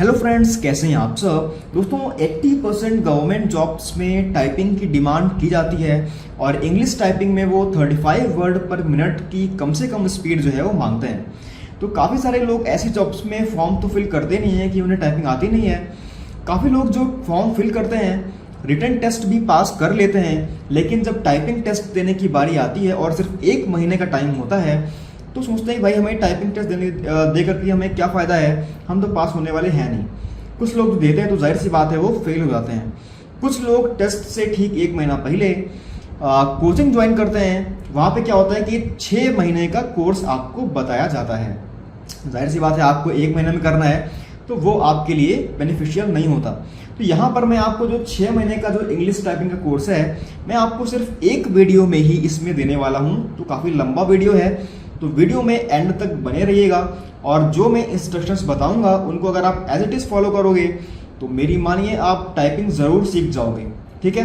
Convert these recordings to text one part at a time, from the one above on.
Hello friends, कैसे हैं आप सब। दोस्तों 80% गवर्नमेंट जॉब्स में टाइपिंग की डिमांड की जाती है और इंग्लिश टाइपिंग में वो 35 वर्ड पर मिनट की कम से कम स्पीड जो है वो मांगते हैं। तो काफ़ी सारे लोग ऐसी जॉब्स में फॉर्म तो फिल करते नहीं है कि उन्हें टाइपिंग आती नहीं है। काफ़ी लोग जो फॉर्म फिल करते हैं रिटन टेस्ट भी पास कर लेते हैं, लेकिन जब टाइपिंग टेस्ट देने की बारी आती है और सिर्फ 1 महीने का टाइम होता है तो सोचते हैं भाई हमें टाइपिंग टेस्ट दे करके हमें क्या फ़ायदा है, हम तो पास होने वाले हैं नहीं। कुछ लोग जो देते हैं तो जाहिर सी बात है वो फेल हो जाते हैं। कुछ लोग टेस्ट से ठीक 1 महीना पहले कोचिंग ज्वाइन करते हैं। वहाँ पे क्या होता है कि 6 महीने का कोर्स आपको बताया जाता है। जाहिर सी बात है आपको 1 महीने में करना है तो वो आपके लिए बेनिफिशियल नहीं होता। तो यहाँ पर मैं आपको जो 6 महीने का जो इंग्लिश टाइपिंग का कोर्स है मैं आपको सिर्फ एक वीडियो में ही इसमें देने वाला हूँ। तो काफ़ी लंबा वीडियो है, तो वीडियो में एंड तक बने रहिएगा और जो मैं इंस्ट्रक्शंस बताऊंगा उनको अगर आप एज इट इज़ फॉलो करोगे तो मेरी मानिए आप टाइपिंग ज़रूर सीख जाओगे। ठीक है।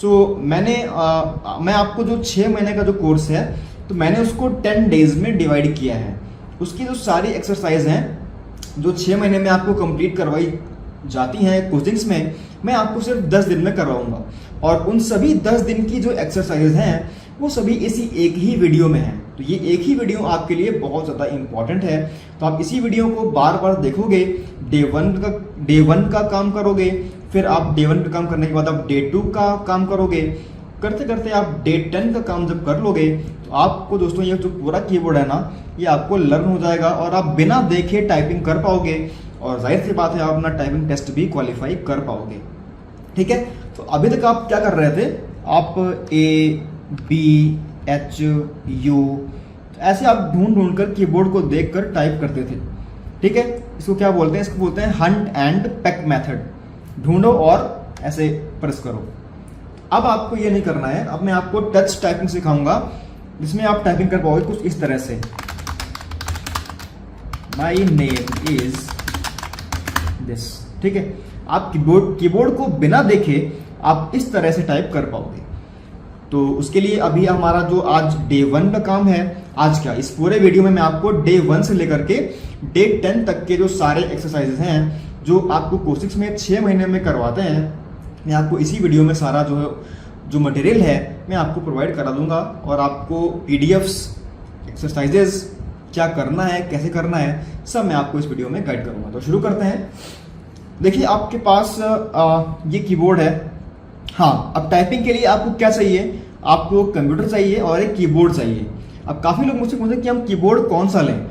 तो मैं आपको जो 6 महीने का जो कोर्स है तो मैंने उसको 10 डेज में डिवाइड किया है। उसकी जो सारी एक्सरसाइज हैं जो 6 महीने में आपको कंप्लीट करवाई जाती हैं कोचिंग्स में, मैं आपको सिर्फ 10 दिन में करवाऊंगा और उन सभी 10 दिन की जो एक्सरसाइज हैं वो सभी इसी एक ही वीडियो में है। तो ये एक ही वीडियो आपके लिए बहुत ज़्यादा इंपॉर्टेंट है, तो आप इसी वीडियो को बार बार देखोगे। डे वन का काम करोगे, फिर आप डे 1 का काम करने के बाद आप डे 2 का काम करोगे, करते करते आप डे 10 का काम जब कर लोगे तो आपको दोस्तों ये जो पूरा कीबोर्ड है ना ये आपको लर्न हो जाएगा और आप बिना देखे टाइपिंग कर पाओगे और जाहिर सी बात है आप अपना टाइपिंग टेस्ट भी क्वालिफाई कर पाओगे। ठीक है। तो अभी तक आप क्या कर रहे थे, आप ABHU ऐसे आप ढूंढ कर कीबोर्ड को देखकर टाइप करते थे। ठीक है। इसको क्या बोलते हैं, इसको बोलते हैं हंट एंड पेक मेथड। ढूंढो और ऐसे प्रेस करो। अब आपको ये नहीं करना है, अब मैं आपको टच टाइपिंग सिखाऊंगा जिसमें आप टाइपिंग कर पाओगे कुछ इस तरह से। My name is this. ठीक है। आप कीबोर्ड को बिना देखे आप इस तरह से टाइप कर पाओगे। तो उसके लिए अभी हमारा जो आज डे 1 का काम है, आज क्या इस पूरे वीडियो में मैं आपको डे 1 से लेकर के डे 10 तक के जो सारे एक्सरसाइजेस हैं जो आपको कोचिंग्स में 6 महीने में करवाते हैं, मैं आपको इसी वीडियो में सारा जो मटेरियल है मैं आपको प्रोवाइड करा दूंगा और आपको PDFs, एक्सरसाइजेस क्या करना है, कैसे करना है, सब मैं आपको इस वीडियो में गाइड करूंगा। तो शुरू करते हैं। देखिए आपके पास ये कीबोर्ड है। हाँ, अब टाइपिंग के लिए आपको क्या चाहिए, आपको कंप्यूटर चाहिए और एक कीबोर्ड चाहिए। अब काफ़ी लोग मुझसे पूछते हैं कि हम कीबोर्ड कौन सा लें।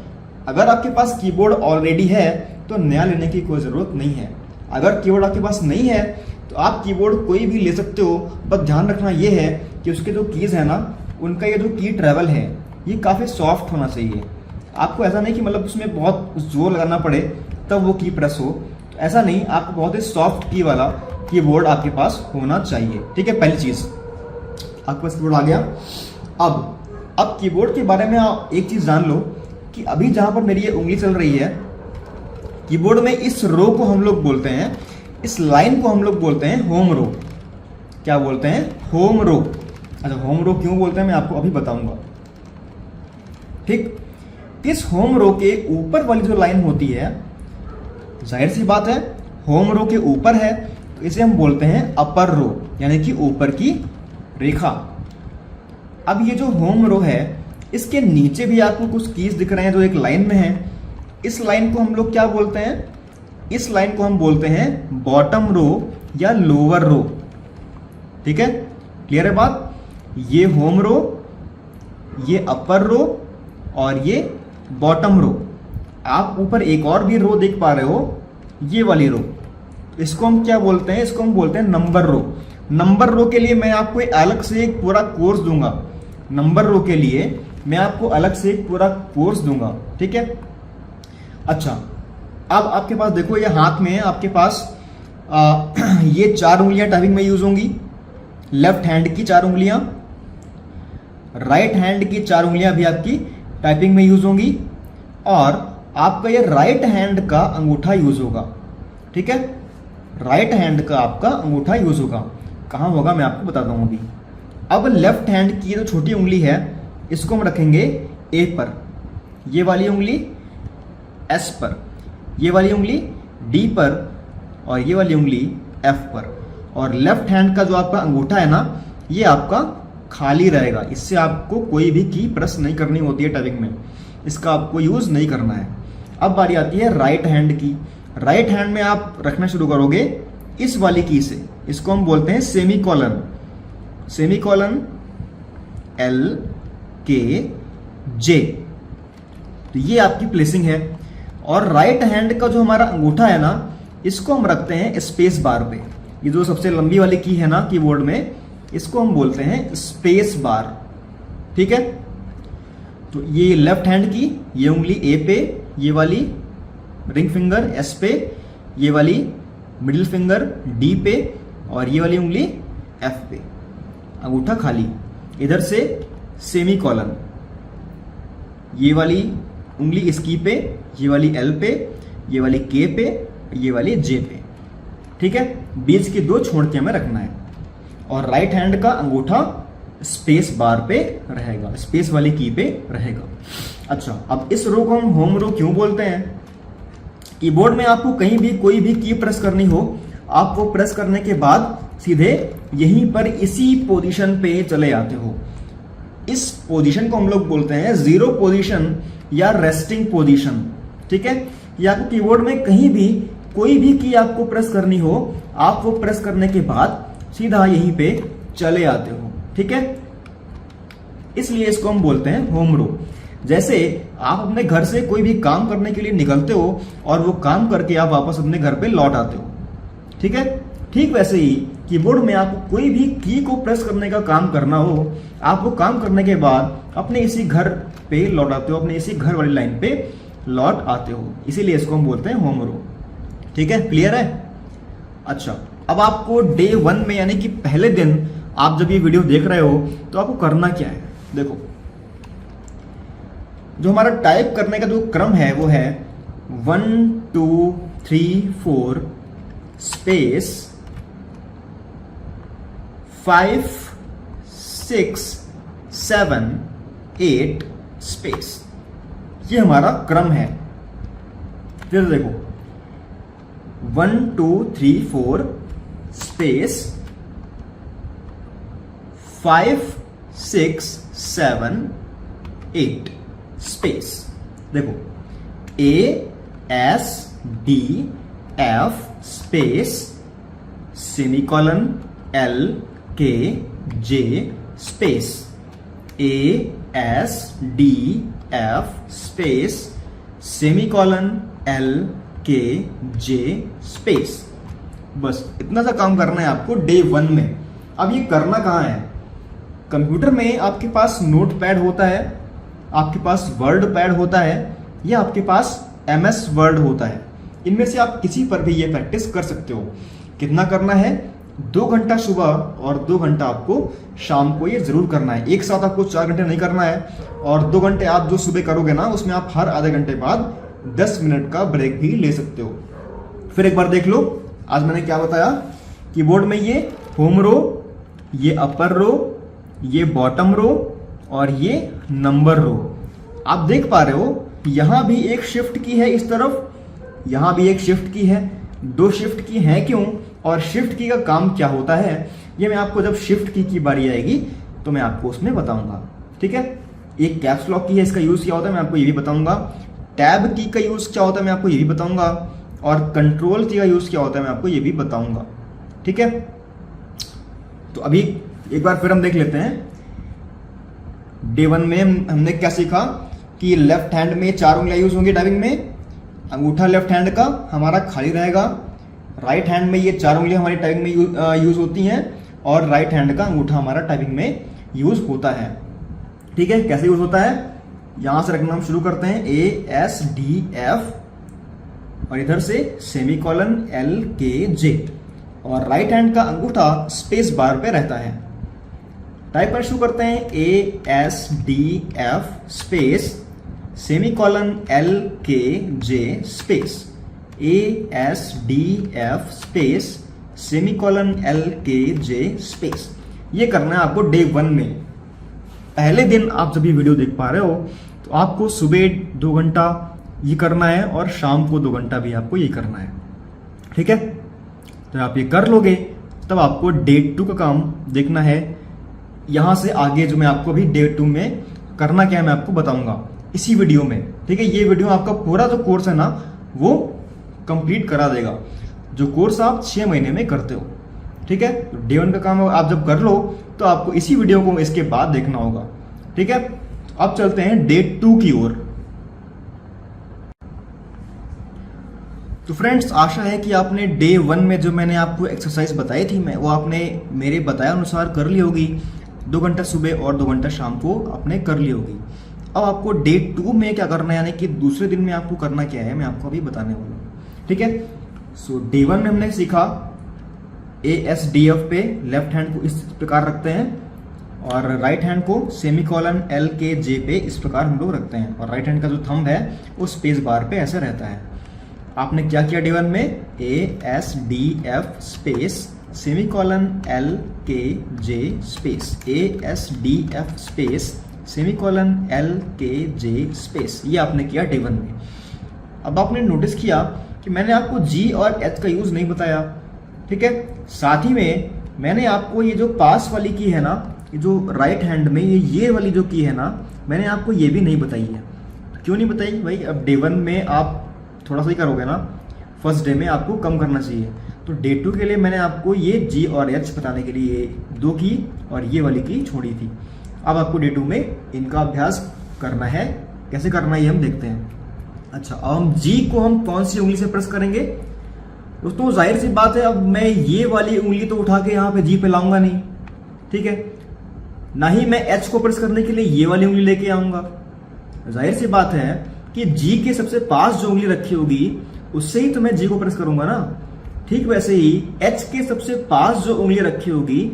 अगर आपके पास कीबोर्ड ऑलरेडी है तो नया लेने की कोई ज़रूरत नहीं है। अगर कीबोर्ड आपके पास नहीं है तो आप कीबोर्ड कोई भी ले सकते हो, बस ध्यान रखना ये है कि उसके जो कीज़ है ना उनका ये जो की ट्रैवल है ये काफ़ी सॉफ्ट होना चाहिए। आपको ऐसा नहीं कि मतलब उसमें बहुत जोर लगाना पड़े तब वो की प्रेस हो, तो ऐसा नहीं, आपको बहुत ही सॉफ्ट की वाला कीबोर्ड आपके पास होना चाहिए। ठीक है। पहली चीज़ आपके पास कीबोर्ड आ गया। अब कीबोर्ड के बारे में आप एक चीज़ जान लो कि अभी जहाँ पर मेरी ये उंगली चल रही है कीबोर्ड में, इस रो को हम लोग बोलते हैं, इस लाइन को हम लोग बोलते हैं होम रो। क्या बोलते हैं, होम रो। अच्छा, होम रो क्यों बोलते हैं मैं आपको अभी बताऊंगा। ठीक। इस होम रो के ऊपर वाली जो लाइन होती है, जाहिर सी बात है होम रो के ऊपर है तो इसे हम बोलते हैं अपर रो, यानी कि ऊपर की रेखा। अब ये जो होम रो है इसके नीचे भी आपको कुछ कीज दिख रहे हैं जो एक लाइन में है। इस लाइन को हम लोग क्या बोलते हैं, इस लाइन को हम बोलते हैं बॉटम रो या लोअर रो। ठीक है। क्लियर है बात। ये होम रो, ये अपर रो और ये बॉटम रो। आप ऊपर एक और भी रो देख पा रहे हो, ये वाली रो, इसको हम क्या बोलते हैं, इसको हम बोलते हैं नंबर रो। नंबर रो के लिए मैं आपको अलग से एक पूरा कोर्स दूंगा। नंबर रो के लिए मैं आपको अलग से एक पूरा कोर्स दूंगा। ठीक है। अच्छा, अब आपके पास देखो ये हाथ में है आपके पास ये 4 उंगलियां टाइपिंग में यूज होंगी। लेफ्ट हैंड की 4 उंगलियां, राइट हैंड की 4 उंगलियां भी आपकी टाइपिंग में यूज होंगी और आपका ये राइट हैंड का अंगूठा यूज होगा। ठीक है। राइट हैंड का आपका अंगूठा यूज होगा। कहाँ होगा मैं आपको बताता हूँ अभी। अब लेफ्ट हैंड की जो छोटी उंगली है इसको हम रखेंगे A पर, ये वाली उंगली S पर, ये वाली उंगली डी पर और ये वाली उंगली एफ पर। और लेफ्ट हैंड का जो आपका अंगूठा है ना, ये आपका खाली रहेगा। इससे आपको कोई भी की प्रेस नहीं करनी होती है टाइपिंग में, इसका आपको यूज नहीं करना है। अब बारी आती है राइट हैंड की। राइट हैंड में आप रखना शुरू करोगे इस वाली की से, इसको हम बोलते हैं semi colon. Semi colon L के जे, तो ये आपकी प्लेसिंग है। और राइट हैंड का जो हमारा अंगूठा है ना, इसको हम रखते हैं स्पेस बार पे। ये जो सबसे लंबी वाली की है ना कीबोर्ड में, इसको हम बोलते हैं स्पेस बार। ठीक है, तो ये लेफ्ट हैंड की ये उंगली ए पे, ये वाली रिंग फिंगर एस पे, ये वाली मिडिल फिंगर डी पे, और ये वाली उंगली एफ पे, अंगूठा खाली। इधर से सेमी कॉलन, ये वाली उंगली इसकी पे, ये वाली एल पे, ये वाली के पे, ये वाली जे पे। ठीक है, बीच की दो छोड़तियां में रखना है। और राइट हैंड का अंगूठा स्पेस बार पे रहेगा, स्पेस वाली की पे रहेगा। अच्छा, अब इस रो को हम होम रो क्यों बोलते हैं? कीबोर्ड में आपको कहीं भी कोई भी की प्रेस करनी हो, आप वो प्रेस करने के बाद सीधे यहीं पर इसी पोजीशन पे चले आते हो। इस पोजीशन को हम लोग बोलते हैं जीरो पोजीशन या रेस्टिंग पोजीशन। ठीक है, या आपको कीबोर्ड में कहीं भी कोई भी की आपको प्रेस करनी हो, आप वो प्रेस करने के बाद सीधा यहीं पे चले आते हो। ठीक है, इसलिए इसको हम बोलते हैं होम रो। जैसे आप अपने घर से कोई भी काम करने के लिए निकलते हो और वो काम करके आप वापस अपने घर पे लौट आते हो। ठीक है, ठीक वैसे ही कीबोर्ड में आपको कोई भी की को प्रेस करने का काम करना हो, आप वो काम करने के बाद अपने इसी घर पे लौट आते हो, अपने इसी घर वाली लाइन पे लौट आते हो। इसीलिए इसको हम बोलते हैं होम रो। ठीक है, क्लियर है? अच्छा, अब आपको डे 1 में यानी कि पहले दिन आप जब ये वीडियो देख रहे हो तो आपको करना क्या है? देखो, जो हमारा टाइप करने का जो क्रम है वो है 1 2 3 4 स्पेस 5 6 7 8 स्पेस। ये हमारा क्रम है। फिर देखो 1 2 3 4 स्पेस 5 6 7 8 स्पेस। देखो A S D F space semicolon L K J space A S D F space semicolon L K J space. बस इतना सा काम करना है आपको डे 1 में। अब ये करना कहाँ है? कंप्यूटर में आपके पास नोट पैड होता है, आपके पास वर्ड पैड होता है, या आपके पास MS वर्ड होता है। इनमें से आप किसी पर भी ये प्रैक्टिस कर सकते हो। कितना करना है? 2 घंटा सुबह और 2 घंटा आपको शाम को ये जरूर करना है। एक साथ आपको 4 घंटे नहीं करना है। और 2 घंटे आप जो सुबह करोगे ना, उसमें आप हर आधे घंटे बाद 10 मिनट का ब्रेक भी ले सकते हो। फिर एक बार देख लो आज मैंने क्या बताया। कीबोर्ड में ये होम रो, ये अपर रो, ये बॉटम रो और ये नंबर रो। आप देख पा रहे हो यहां भी एक शिफ्ट की है इस तरफ, यहां भी एक शिफ्ट की है। 2 शिफ्ट की है क्यों और शिफ्ट की का काम क्या होता है, ये मैं आपको जब शिफ्ट की बारी आएगी तो मैं आपको उसमें बताऊंगा। ठीक है, एक कैप्स लॉक की है, इसका यूज क्या होता है मैं आपको ये भी बताऊंगा। टैब की का यूज क्या होता है मैं आपको ये भी बताऊंगा। और कंट्रोल की का यूज क्या होता है मैं आपको ये भी बताऊंगा। ठीक है, तो अभी एक बार फिर हम देख लेते हैं। डे 1 में हमने क्या सीखा कि लेफ्ट हैंड में 4 उंगलियां यूज होंगी टाइपिंग में। अंगूठा लेफ्ट हैंड का हमारा खाली रहेगा। राइट हैंड में ये 4 उंगलियां हमारी टाइपिंग में यूज होती हैं और राइट हैंड का अंगूठा हमारा टाइपिंग में यूज होता है। ठीक है, कैसे यूज होता है? यहां से रखना हम शुरू करते हैं A S D F और इधर से सेमीकोलन L K J और राइट हैंड का अंगूठा स्पेस बार पे रहता है। टाइप कर शुरू करते हैं A S D F space semicolon L K J space A S D F space semicolon L K J space. ये करना है आपको डे 1 में। पहले दिन आप जब ये वीडियो देख पा रहे हो तो आपको सुबह 2 घंटा ये करना है और शाम को 2 घंटा भी आपको ये करना है। ठीक है, तो आप ये कर लोगे तब आपको डे 2 का काम देखना है। यहां से आगे जो मैं आपको अभी डे 2 में करना क्या है मैं आपको बताऊंगा इसी वीडियो में। ठीक है, ये वीडियो आपका पूरा जो कोर्स है ना वो कंप्लीट करा देगा, जो कोर्स आप 6 महीने में करते हो। ठीक है, तो डे 1 का काम आप जब कर लो तो आपको इसी वीडियो को इसके बाद देखना होगा। ठीक है, तो अब चलते हैं डे 2 की ओर। तो फ्रेंड्स, आशा है कि आपने डे 1 में जो मैंने आपको एक्सरसाइज बताई थी वो आपने मेरे बताया अनुसार कर ली होगी। 2 घंटा सुबह और 2 घंटा शाम को आपने कर ली होगी। अब आपको डे 2 में क्या करना है, यानी कि दूसरे दिन में आपको करना क्या है मैं आपको अभी बताने वाला हूँ। ठीक है, सो डे 1 में हमने सीखा ASDF पे लेफ्ट हैंड को इस प्रकार रखते हैं और राइट हैंड को सेमीकोलन LKJ पे इस प्रकार हम लोग रखते हैं, और राइट हैंड का जो थंब है वो स्पेस बार पे ऐसे रहता है। आपने क्या किया डे 1 में, ASDF space semicolon LKJ space ASDF space semicolon LKJ space, ये आपने किया डे 1 में। अब आपने नोटिस किया कि मैंने आपको G और H का यूज नहीं बताया। ठीक है, साथ ही में मैंने आपको ये जो पास वाली की है ना, ये जो राइट हैंड में ये वाली जो की है ना, मैंने आपको ये भी नहीं बताई है। क्यों नहीं बताई भाई? अब डे 1 में आप थोड़ा सा ही करोगे ना, फर्स्ट डे में आपको कम करना चाहिए। तो डे 2 के लिए मैंने आपको ये G और H बताने के लिए 2 की और ये वाली की छोड़ी थी। अब आपको डे 2 में इनका अभ्यास करना है। कैसे करना है ये हम देखते हैं। अच्छा, अब हम G को हम कौन सी उंगली से प्रेस करेंगे दोस्तों? जाहिर सी बात है, अब मैं ये वाली उंगली तो उठा के यहाँ पे G पे लाऊंगा नहीं। ठीक है, ना ही मैं H को प्रेस करने के लिए ये वाली उंगली लेके आऊंगा। जाहिर सी बात है कि G के सबसे पास जो उंगली रखी होगी उससे ही तो मैं G को प्रेस करूंगा ना। ठीक वैसे ही H के सबसे पास जो उंगली रखी होगी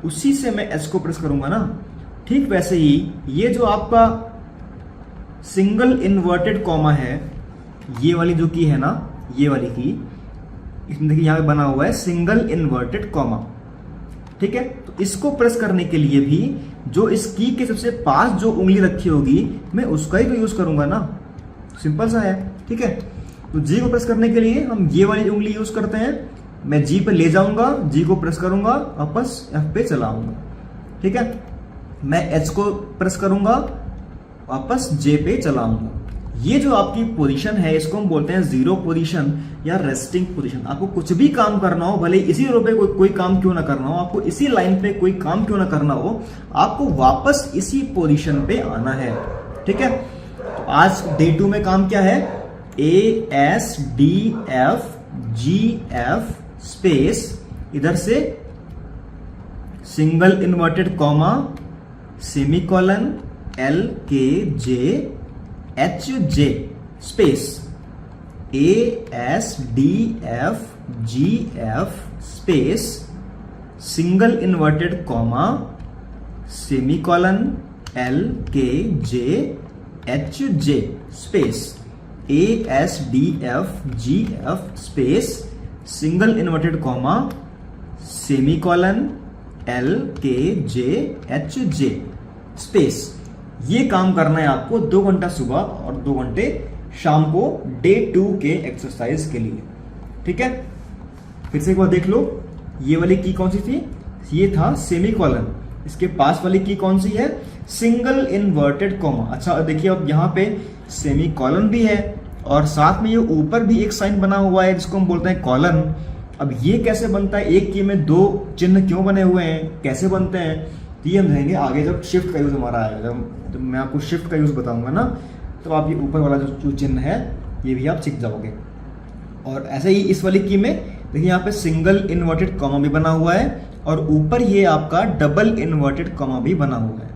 उसी से मैं H को प्रेस करूंगा ना। ठीक वैसे ही ये जो आपका सिंगल इन्वर्टेड कॉमा है, ये वाली जो की है ना, ये वाली की, इसमें देखिए यहाँ पे बना हुआ है सिंगल इन्वर्टेड कॉमा। ठीक है, तो इसको प्रेस करने के लिए भी जो इस की के सबसे पास जो उंगली रखी होगी मैं उसका ही तो यूज करूंगा ना। सिंपल सा है। ठीक है, तो G को प्रेस करने के लिए हम ये वाली उंगली यूज करते हैं। मैं G पे ले जाऊंगा, G को प्रेस करूंगा, वापस F पे चलाऊंगा। ठीक है, मैं H को प्रेस करूंगा, वापस J पे चलाऊंगा। ये जो आपकी पोजीशन है इसको हम बोलते हैं जीरो पोजीशन या रेस्टिंग पोजीशन। आपको कुछ भी काम करना हो, भले इसी रो पे कोई काम क्यों ना करना हो, आपको इसी लाइन पे कोई काम क्यों ना करना हो, आपको वापस इसी पोजीशन पे आना है। ठीक है, तो आज डे 2 में काम क्या है, ASDF GF स्पेस, इधर से single inverted comma semicolon LKJ HJ space ASDF GF space single inverted comma semicolon LKJ HJ space ASDF GF space single inverted comma semicolon LKJ HJ space. ये काम करना है आपको 2 घंटा सुबह और 2 घंटे शाम को डे 2 के एक्सरसाइज के लिए। ठीक है, फिर से एक बार देख लो, ये वाली की कौन सी थी, ये था सेमीकोलन। इसके पास वाली की कौन सी है, सिंगल इन्वर्टेड कॉमा। अच्छा देखिए, अब यहाँ पे सेमीकोलन भी है और साथ में ये ऊपर भी एक साइन बना हुआ है जिसको हम बोलते हैं कॉलन। अब ये कैसे बनता है, एक की में 2 चिन्ह क्यों बने हुए हैं, कैसे बनते हैं, ये हम जाएंगे आगे जब शिफ्ट का यूज हमारा आएगा। जब मैं आपको शिफ्ट का यूज बताऊंगा ना, तो आप ये ऊपर वाला जो चिन्ह है ये भी आप सीख जाओगे। और ऐसे ही इस वाली की में देखिए यहाँ पे सिंगल इन्वर्टेड कॉमा भी बना हुआ है और ऊपर ये आपका डबल इन्वर्टेड कॉमा भी बना हुआ है।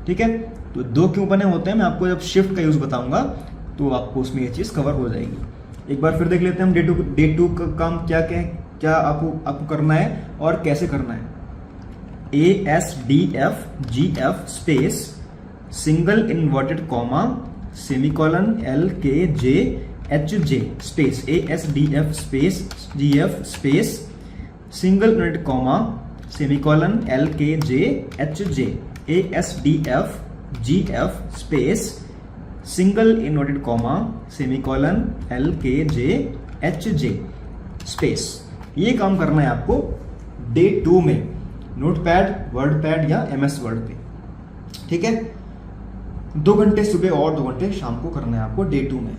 ठीक है, तो 2 क्यों बने होते हैं मैं आपको जब शिफ्ट का यूज बताऊंगा तो आपको उसमें ये चीज कवर हो जाएगी। एक बार फिर देख लेते हैं हम डे 2 का काम क्या आपको करना है और कैसे करना है। ASDF GF space single inverted comma semicolon LKJ HJ space ASDF space GF space single inverted comma semicolon LKJ HJ ASDF GF space single inverted comma semicolon LKJ HJ space. ये काम करना है आपको डे 2 में notepad, WordPad या MS word पे, ठीक है। 2 घंटे सुबह और 2 घंटे शाम को करना है आपको डे 2 में।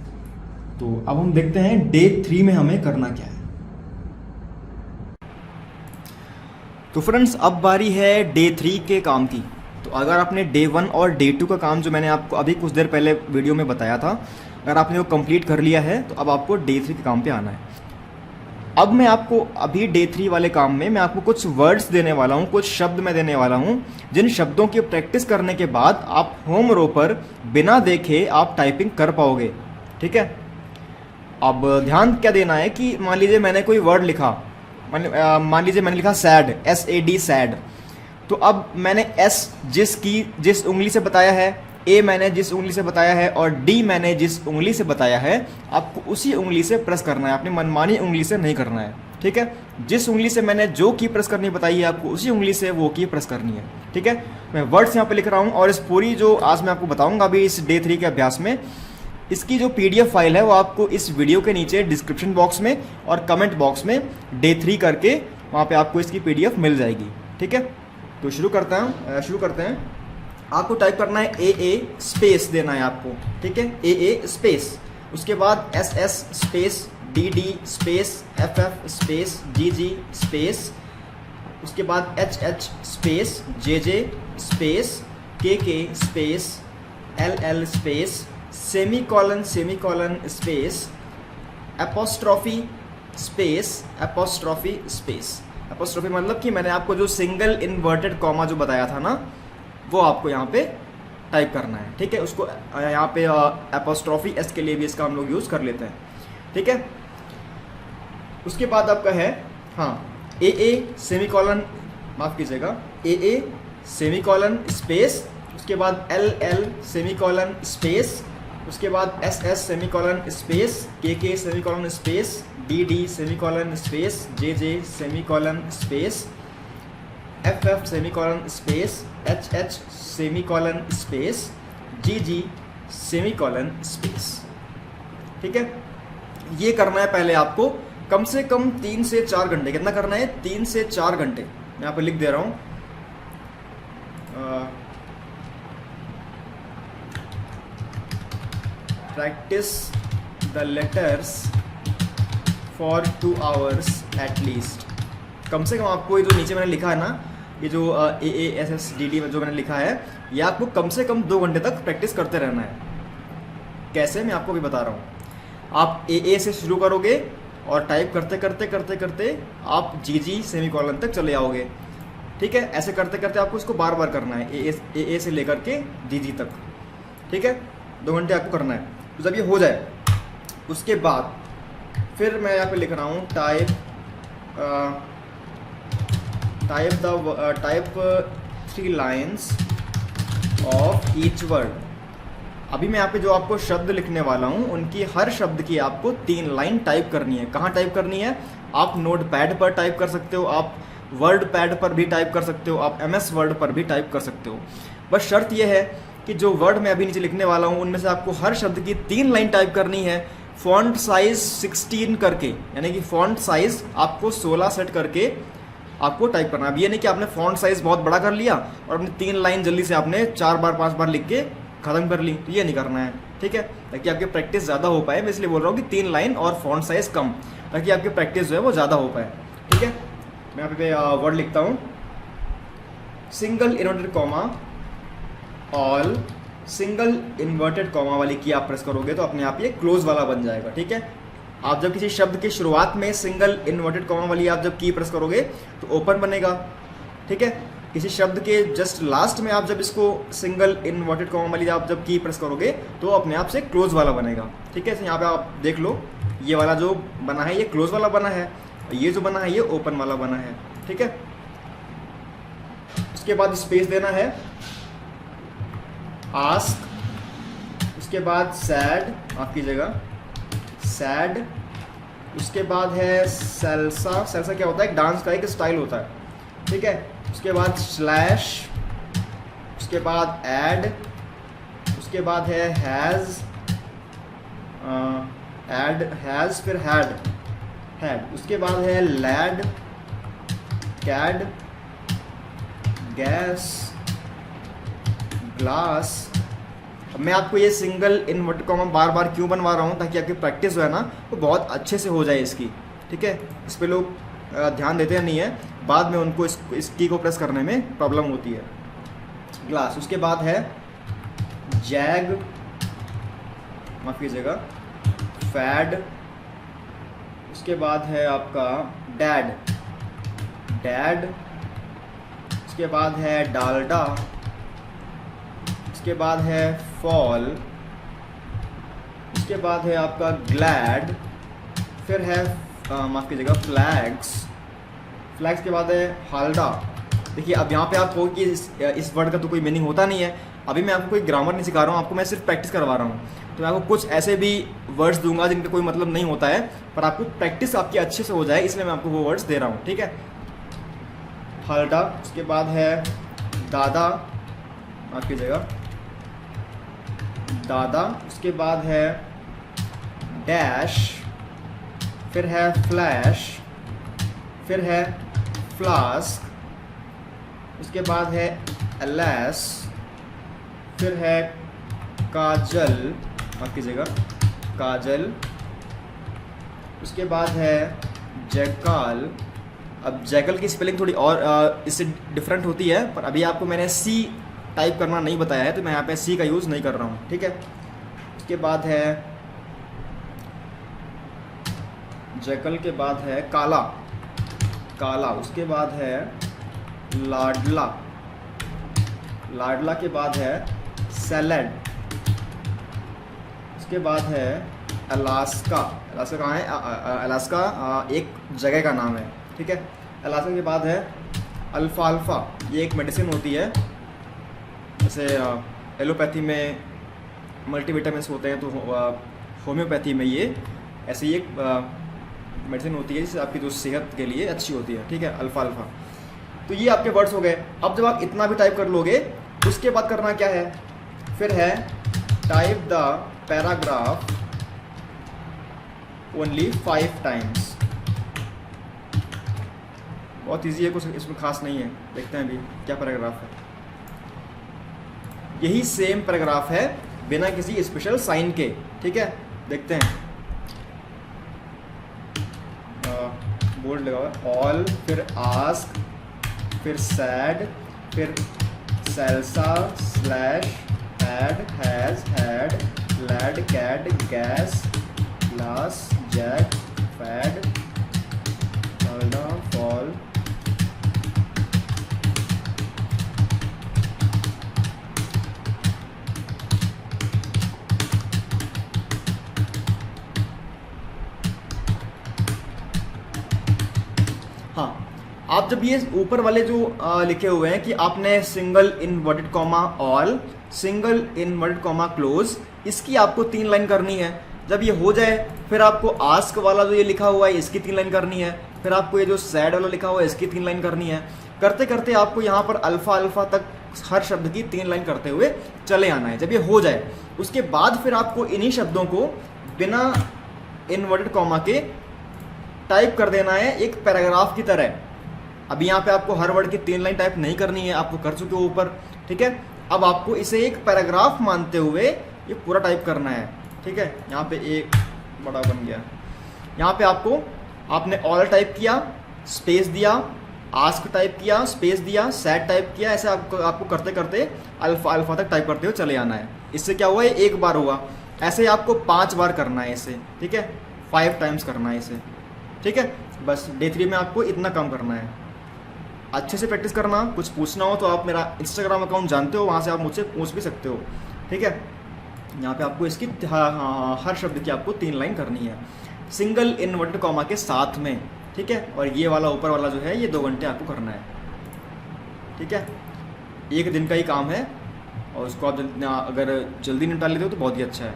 तो अब हम देखते हैं डे 3 में हमें करना क्या है। तो फ्रेंड्स अब बारी है डे 3 के काम की। तो अगर आपने डे 1 और डे 2 का काम जो मैंने आपको अभी कुछ देर पहले वीडियो में बताया था, अगर आपने वो कंप्लीट कर लिया है तो अब आपको डे 3 के काम पे आना है। अब मैं आपको अभी डे 3 वाले काम में मैं आपको कुछ वर्ड्स देने वाला हूँ, कुछ शब्द मैं देने वाला हूँ, जिन शब्दों की प्रैक्टिस करने के बाद आप होम रो पर बिना देखे आप टाइपिंग कर पाओगे, ठीक है। अब ध्यान क्या देना है कि मान लीजिए मैंने कोई वर्ड लिखा, मान लीजिए मैंने लिखा सैड, SAD सैड। तो अब मैंने S जिस उंगली से बताया है, A मैंने जिस उंगली से बताया है और D मैंने जिस उंगली से बताया है, आपको उसी उंगली से प्रेस करना है, अपनी मनमानी उंगली से नहीं करना है, ठीक है। जिस उंगली से मैंने जो की प्रेस करनी बताई है आपको उसी उंगली से वो की प्रेस करनी है, ठीक है। मैं वर्ड्स यहाँ पे लिख रहा हूँ और इस पूरी जो आज मैं आपको बताऊँगा अभी इस डे 3 के अभ्यास में, इसकी जो PDF फाइल है वो आपको इस वीडियो के नीचे डिस्क्रिप्शन बॉक्स में और कमेंट बॉक्स में डे 3 करके वहाँ पे आपको इसकी PDF मिल जाएगी, ठीक है। तो शुरू करते हैं। आपको टाइप करना है AA स्पेस देना है आपको, ठीक है, AA स्पेस। उसके बाद SS space DD space FF space GG space, उसके बाद HH space JJ space KK space LL space semicolon space apostrophe space apostrophe मतलब कि मैंने आपको जो सिंगल इन्वर्टेड कॉमा जो बताया था ना, वो आपको यहाँ पे टाइप करना है, ठीक है। उसको यहाँ पे एपोस्ट्रॉफी S के लिए भी इसका हम लोग यूज़ कर लेते हैं, ठीक है। उसके बाद आपका है AA सेमीकोलन, माफ़ कीजिएगा, AA सेमीकोलन स्पेस, उसके बाद LL सेमीकोलन स्पेस, उसके बाद SS semicolon space KK semicolon space DD semicolon space JJ semicolon space FF semicolon space HH semicolon space GG semicolon space, ठीक है। ये करना है पहले आपको कम से कम 3 से 4 घंटे। कितना करना है? 3 से 4 घंटे। मैं यहाँ पे लिख दे रहा हूँ, practice the letters for 2 hours at least. कम से कम आपको ये जो नीचे मैंने लिखा है ना, ये जो AASSDD में जो मैंने लिखा है, ये आपको कम से कम 2 घंटे तक प्रैक्टिस करते रहना है। कैसे, मैं आपको भी बता रहा हूँ। आप AA से शुरू करोगे और टाइप करते करते करते करते आप GG सेमीकोलन तक चले आओगे, ठीक है। ऐसे करते करते आपको इसको बार बार करना है, AA से लेकर के GG तक, ठीक है। 2 घंटे आपको करना है। तो जब ये हो जाए उसके बाद फिर मैं यहाँ पे लिख रहा हूँ type 3 lines of each word. अभी मैं यहाँ पे जो आपको शब्द लिखने वाला हूँ उनकी हर शब्द की आपको 3 लाइन टाइप करनी है। कहाँ टाइप करनी है? आप नोटपैड पर टाइप कर सकते हो, आप वर्ड पैड पर भी टाइप कर सकते हो, आप MS वर्ड पर भी टाइप कर सकते हो। बस शर्त यह है कि जो वर्ड मैं अभी नीचे लिखने वाला हूँ उनमें से आपको हर शब्द की 3 लाइन टाइप करनी है, फॉन्ट साइज 16 करके, यानी कि फॉन्ट साइज आपको 16 सेट करके आपको टाइप करना है। अब ये नहीं कि आपने फॉन्ट साइज बहुत बड़ा कर लिया और अपनी 3 लाइन जल्दी से आपने 4 बार 5 बार लिख के खत्म कर ली, तो ये नहीं करना है, ठीक है। ताकि आपकी प्रैक्टिस ज़्यादा हो पाए, मैं इसलिए बोल रहा हूँ कि 3 लाइन और फॉन्ट साइज कम, ताकि आपकी प्रैक्टिस जो है वो ज़्यादा हो पाए, ठीक है। मैं यहाँ पे वर्ड लिखता हूँ, single inverted comma, all, single inverted comma वाली की आप प्रेस करोगे तो अपने आप ये क्लोज वाला बन जाएगा, ठीक है। आप जब किसी शब्द की शुरुआत में सिंगल इन्वर्टेड कॉमा वाली आप जब की प्रेस करोगे तो ओपन बनेगा, ठीक है। किसी शब्द के जस्ट लास्ट में आप जब इसको सिंगल इन्वर्टेड कॉमा वाली आप जब की प्रेस करोगे तो अपने आप से क्लोज वाला बनेगा, ठीक है। यहाँ पे आप देख लो, ये वाला जो बना है ये क्लोज वाला बना है, ये जो बना है ये ओपन वाला बना है, ठीक है। उसके बाद स्पेस देना है, आस्क, उसके बाद सैड, माफ कीजिएगा, सैड, उसके बाद है सैल्सा। सैल्सा क्या होता है? एक डांस का एक स्टाइल होता है, ठीक है। उसके बाद स्लैश, उसके बाद ऐड, उसके बाद है हैज़, ऐड, हैज़, फिर हैड, हैड। उसके बाद है लैड, कैड, गैस, ग्लास। अब मैं आपको ये सिंगल इन्वर्टेड कॉमा बार बार क्यों बनवा रहा हूँ, ताकि आपकी प्रैक्टिस जो है ना वो बहुत अच्छे से हो जाए इसकी, ठीक है। इस पे लोग ध्यान देते नहीं है, बाद में उनको इस की को प्रेस करने में प्रॉब्लम होती है। ग्लास। उसके बाद है जैग, माफ़ कीजिएगा, फैड। उसके बाद है आपका डैड, डैड। उसके बाद है डालडा। उसके बाद है फॉल। उसके बाद है आपका ग्लैड। फिर है माफ़ कीजिएगा फ्लैग्स। फ्लैग्स के बाद है हाल्डा। देखिए अब यहाँ पे आप कहो कि इस वर्ड का तो कोई मीनिंग होता नहीं है, अभी मैं आपको कोई ग्रामर नहीं सिखा रहा हूँ, आपको मैं सिर्फ प्रैक्टिस करवा रहा हूँ। तो मैं आपको कुछ ऐसे भी वर्ड्स दूंगा जिनका कोई मतलब नहीं होता है, पर आपको प्रैक्टिस आपकी अच्छे से हो जाए, इसलिए मैं आपको वो वर्ड्स दे रहा हूँ, ठीक है। हाल्डा। उसके बाद है दादा, माफ़ कीजिएगा, दादा। उसके बाद है डैश। फिर है फ्लैश। फिर है फ्लास्क। उसके बाद है एलास। फिर है काजल, माफ़ कीजिएगा, काजल। उसके बाद है जैकाल। अब जैकल की स्पेलिंग थोड़ी और इससे डिफरेंट होती है, पर अभी आपको मैंने सी टाइप करना नहीं बताया है, तो मैं यहाँ पे सी का यूज़ नहीं कर रहा हूँ, ठीक है। उसके बाद है जैकल के बाद है काला, काला। उसके बाद है लाडला, लाडला के बाद है सैलड। उसके बाद है अलास्का। अलास्का कहाँ है? अलास्का एक जगह का नाम है, ठीक है। अलास्का के बाद है अल्फाल्फा, ये एक मेडिसिन होती है, जैसे एलोपैथी में मल्टीविटामिन्स होते हैं, तो होम्योपैथी में ये ऐसे ही एक मेडिसिन होती है जिससे आपकी जो सेहत के लिए अच्छी होती है, ठीक है, अल्फाल्फा। तो ये आपके वर्ड्स हो गए। अब जब आप इतना भी टाइप कर लोगे, उसके बाद करना क्या है, फिर है type the paragraph only 5 times. बहुत इजी है, कुछ इसमें खास नहीं है। देखते हैं अभी क्या पैराग्राफ है। यही सेम पैराग्राफ है बिना किसी स्पेशल साइन के, ठीक है। देखते हैं, बोल्ड लगा हुआ, ऑल, फिर आस्क, फिर सैड, फिर salsa, slash, had, has, had, lad, cad, gas, glass, jack, fad, हाल्डा, फॉल। हाँ, आप जब ये ऊपर वाले जो लिखे हुए हैं कि आपने single inverted comma all, single inverted comma close, इसकी आपको 3 लाइन करनी है। जब ये हो जाए, फिर आपको आस्क वाला जो ये लिखा हुआ है इसकी 3 लाइन करनी है। फिर आपको ये जो सैड वाला लिखा हुआ है इसकी 3 लाइन करनी है। करते करते आपको यहाँ पर अल्फा अल्फा तक हर शब्द की 3 लाइन करते हुए चले आना है। जब ये हो जाए, उसके बाद फिर आपको इन्हीं शब्दों को बिना इनवर्टेड कॉमा के टाइप कर देना है एक पैराग्राफ की तरह। अभी यहाँ पे आपको हर वर्ड की 3 लाइन टाइप नहीं करनी है, आपको कर चुके हो ऊपर, ठीक है। अब आपको इसे एक पैराग्राफ मानते हुए ये पूरा टाइप करना है, ठीक है। यहाँ पे एक बड़ा बन गया, यहाँ पे आपने ऑल टाइप किया, स्पेस दिया, आस्क टाइप किया, स्पेस दिया, सैड टाइप किया, ऐसे आपको करते करते अल्फा अल्फा तक टाइप करते हुए चले आना है। इससे क्या हुआ है, एक बार हुआ, ऐसे आपको 5 बार करना है इसे, ठीक है। 5 टाइम्स करना है इसे, ठीक है। बस डे 3 में आपको इतना काम करना है। अच्छे से प्रैक्टिस करना। कुछ पूछना हो तो आप मेरा इंस्टाग्राम अकाउंट जानते हो, वहाँ से आप मुझसे पूछ भी सकते हो, ठीक है। यहाँ पे आपको इसकी हर शब्द की आपको 3 लाइन करनी है सिंगल इनवर्टेड कॉमा के साथ में, ठीक है। और ये वाला ऊपर वाला जो है ये 2 घंटे आपको करना है, ठीक है। 1 दिन का ही काम है, और उसको आप अगर जल्दी निपटा लेते हो तो बहुत ही अच्छा है,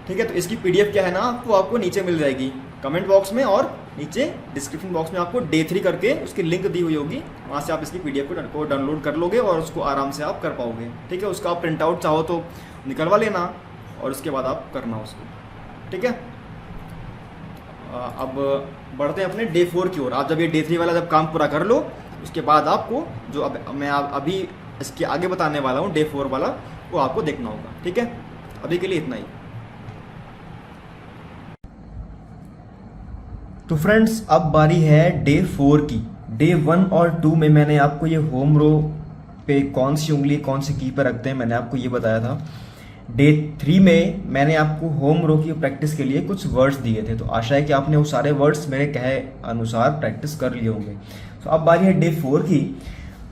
ठीक है। तो इसकी PDF क्या है ना, आपको नीचे मिल जाएगी कमेंट बॉक्स में, और नीचे डिस्क्रिप्शन बॉक्स में आपको डे 3 करके उसकी लिंक दी हुई होगी, वहाँ से आप इसकी PDF को डाउनलोड कर लोगे और उसको आराम से आप कर पाओगे, ठीक है। उसका आप प्रिंट आउट चाहो तो निकलवा लेना, और उसके बाद आप करना उसको, ठीक है। अब बढ़ते हैं अपने डे 4 की ओर। आप जब ये डे 3 वाला जब काम पूरा कर लो, उसके बाद आपको जो मैं अभी इसके आगे बताने वाला हूँ डे 4 वाला, वो आपको देखना होगा। ठीक है, अभी के लिए इतना ही। तो फ्रेंड्स, अब बारी है डे 4 की। डे 1 और 2 में मैंने आपको ये होम रो पे कौन सी उंगली कौन सी की पर रखते हैं, मैंने आपको ये बताया था। डे 3 में मैंने आपको होम रो की प्रैक्टिस के लिए कुछ वर्ड्स दिए थे, तो आशा है कि आपने वो सारे वर्ड्स मेरे कहे अनुसार प्रैक्टिस कर लिए होंगे। तो अब बारी है डे 4 की।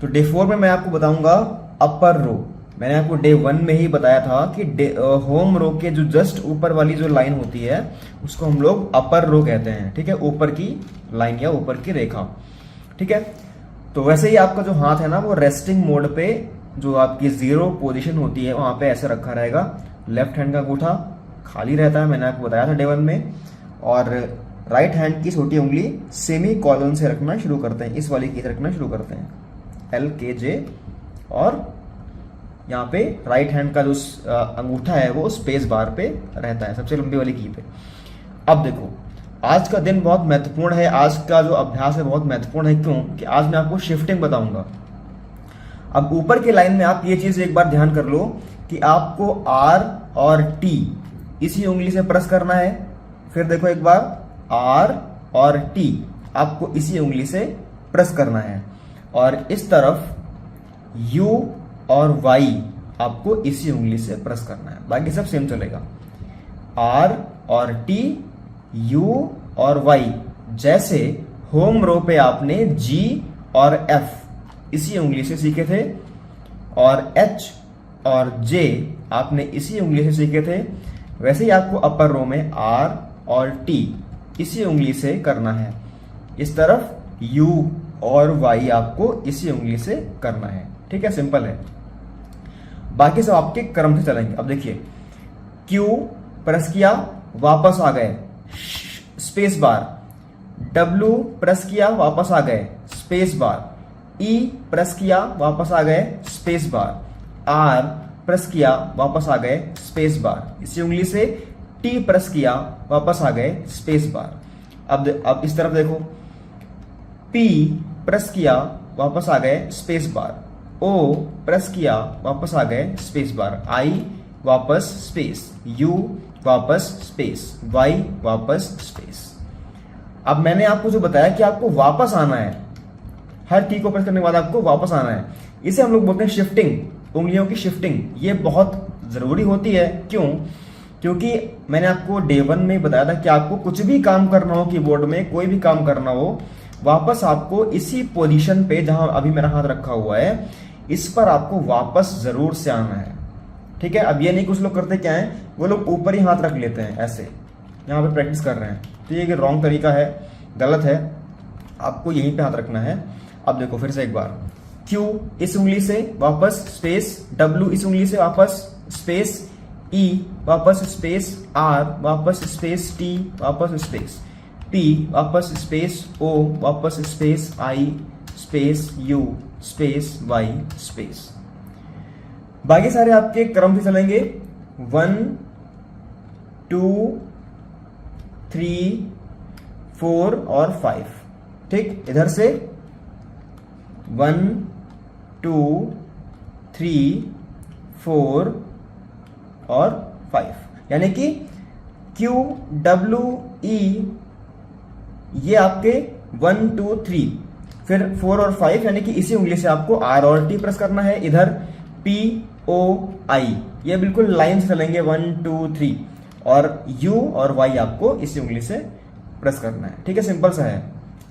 तो डे 4 में मैं आपको बताऊंगा अपर रो। मैंने आपको डे 1 में ही बताया था कि होम रो के जो जस्ट ऊपर वाली जो लाइन होती है उसको हम लोग अपर रो कहते हैं। ठीक है, ऊपर की लाइन या ऊपर की रेखा। ठीक है, तो वैसे ही आपका जो हाथ है ना, वो रेस्टिंग मोड पे, जो आपकी 0 पोजीशन होती है वहां पे ऐसे रखा रहेगा। लेफ्ट हैंड का अंगूठा खाली रहता है, मैंने आपको बताया था डे 1 में। और राइट हैंड की छोटी उंगली सेमी कॉलन से रखना शुरू करते हैं, इस वाली की रखना शुरू करते हैं, LKJ। और यहाँ पे राइट हैंड का जो अंगूठा है वो स्पेस बार पे रहता है, सबसे लंबी वाली की पे। अब देखो, आज का दिन बहुत महत्वपूर्ण है, आज का जो अभ्यास है बहुत महत्वपूर्ण है। क्यों? कि आज मैं आपको शिफ्टिंग बताऊंगा। अब ऊपर के लाइन में आप ये चीज एक बार ध्यान कर लो कि आपको R और T इसी उंगली से प्रेस करना है। फिर देखो एक बार, R और T आपको इसी उंगली से प्रेस करना है। और इस तरफ U और Y आपको इसी उंगली से प्रेस करना है। बाकी सब सेम चलेगा। R और T, U और Y, जैसे होम रो पे आपने G और F इसी उंगली से सीखे थे, और H और J आपने इसी उंगली से सीखे थे, वैसे ही आपको अपर रो में R और T इसी उंगली से करना है। इस तरफ U और Y आपको इसी उंगली से करना है। ठीक है, सिंपल है। बाकी सब आपके क्रम से चलेंगे। अब देखिए, Q प्रेस किया, वापस आ गए, स्पेस बार। W प्रेस किया, वापस आ गए, स्पेस बार। E प्रेस किया, वापस आ गए, स्पेस बार। R प्रेस किया, वापस आ गए, स्पेस बार। इसी उंगली से T प्रेस किया, वापस आ गए, स्पेस बार। अब इस तरफ देखो, P प्रेस किया, वापस आ गए, स्पेस बार। O प्रेस किया, वापस आ गए, स्पेस बार। I वापस स्पेस, U वापस स्पेस, Y वापस स्पेस। अब मैंने आपको जो बताया कि आपको वापस आना है, हर की को प्रेस करने के बाद आपको वापस आना है, इसे हम लोग बोलते हैं शिफ्टिंग, उंगलियों की शिफ्टिंग। ये बहुत जरूरी होती है। क्यों? क्योंकि मैंने आपको डे 1 में बताया था कि आपको कुछ भी काम करना हो कीबोर्ड में, कोई भी काम करना हो, वापस आपको इसी पोजीशन पे जहां अभी मेरा हाथ रखा हुआ है, इस पर आपको वापस जरूर से आना है। ठीक है, अब ये नहीं, कुछ लोग करते क्या है, वो लोग ऊपर ही हाथ रख लेते हैं ऐसे, यहाँ पे प्रैक्टिस कर रहे हैं, तो ये रॉन्ग तरीका है, गलत है। आपको यहीं पे हाथ रखना है। अब देखो फिर से एक बार, Q इस उंगली से वापस स्पेस, W इस उंगली से वापस स्पेस, E वापस स्पेस, R वापस स्पेस, T वापस स्पेस, P वापस स्पेस, O वापस space, I space, U space, Y space. बाकी सारे आपके क्रम से चलेंगे, 1 2 3 4 और 5। ठीक, इधर से 1 2 3 4 और 5, यानी कि Q W E ये आपके 1 2 3, फिर 4 और 5, यानी कि इसी उंगली से आपको R और T प्रेस करना है। इधर P O I, ये बिल्कुल लाइन से चलेंगे, 1 2 3, और U और Y आपको इसी उंगली से प्रेस करना है। ठीक है, सिंपल सा है।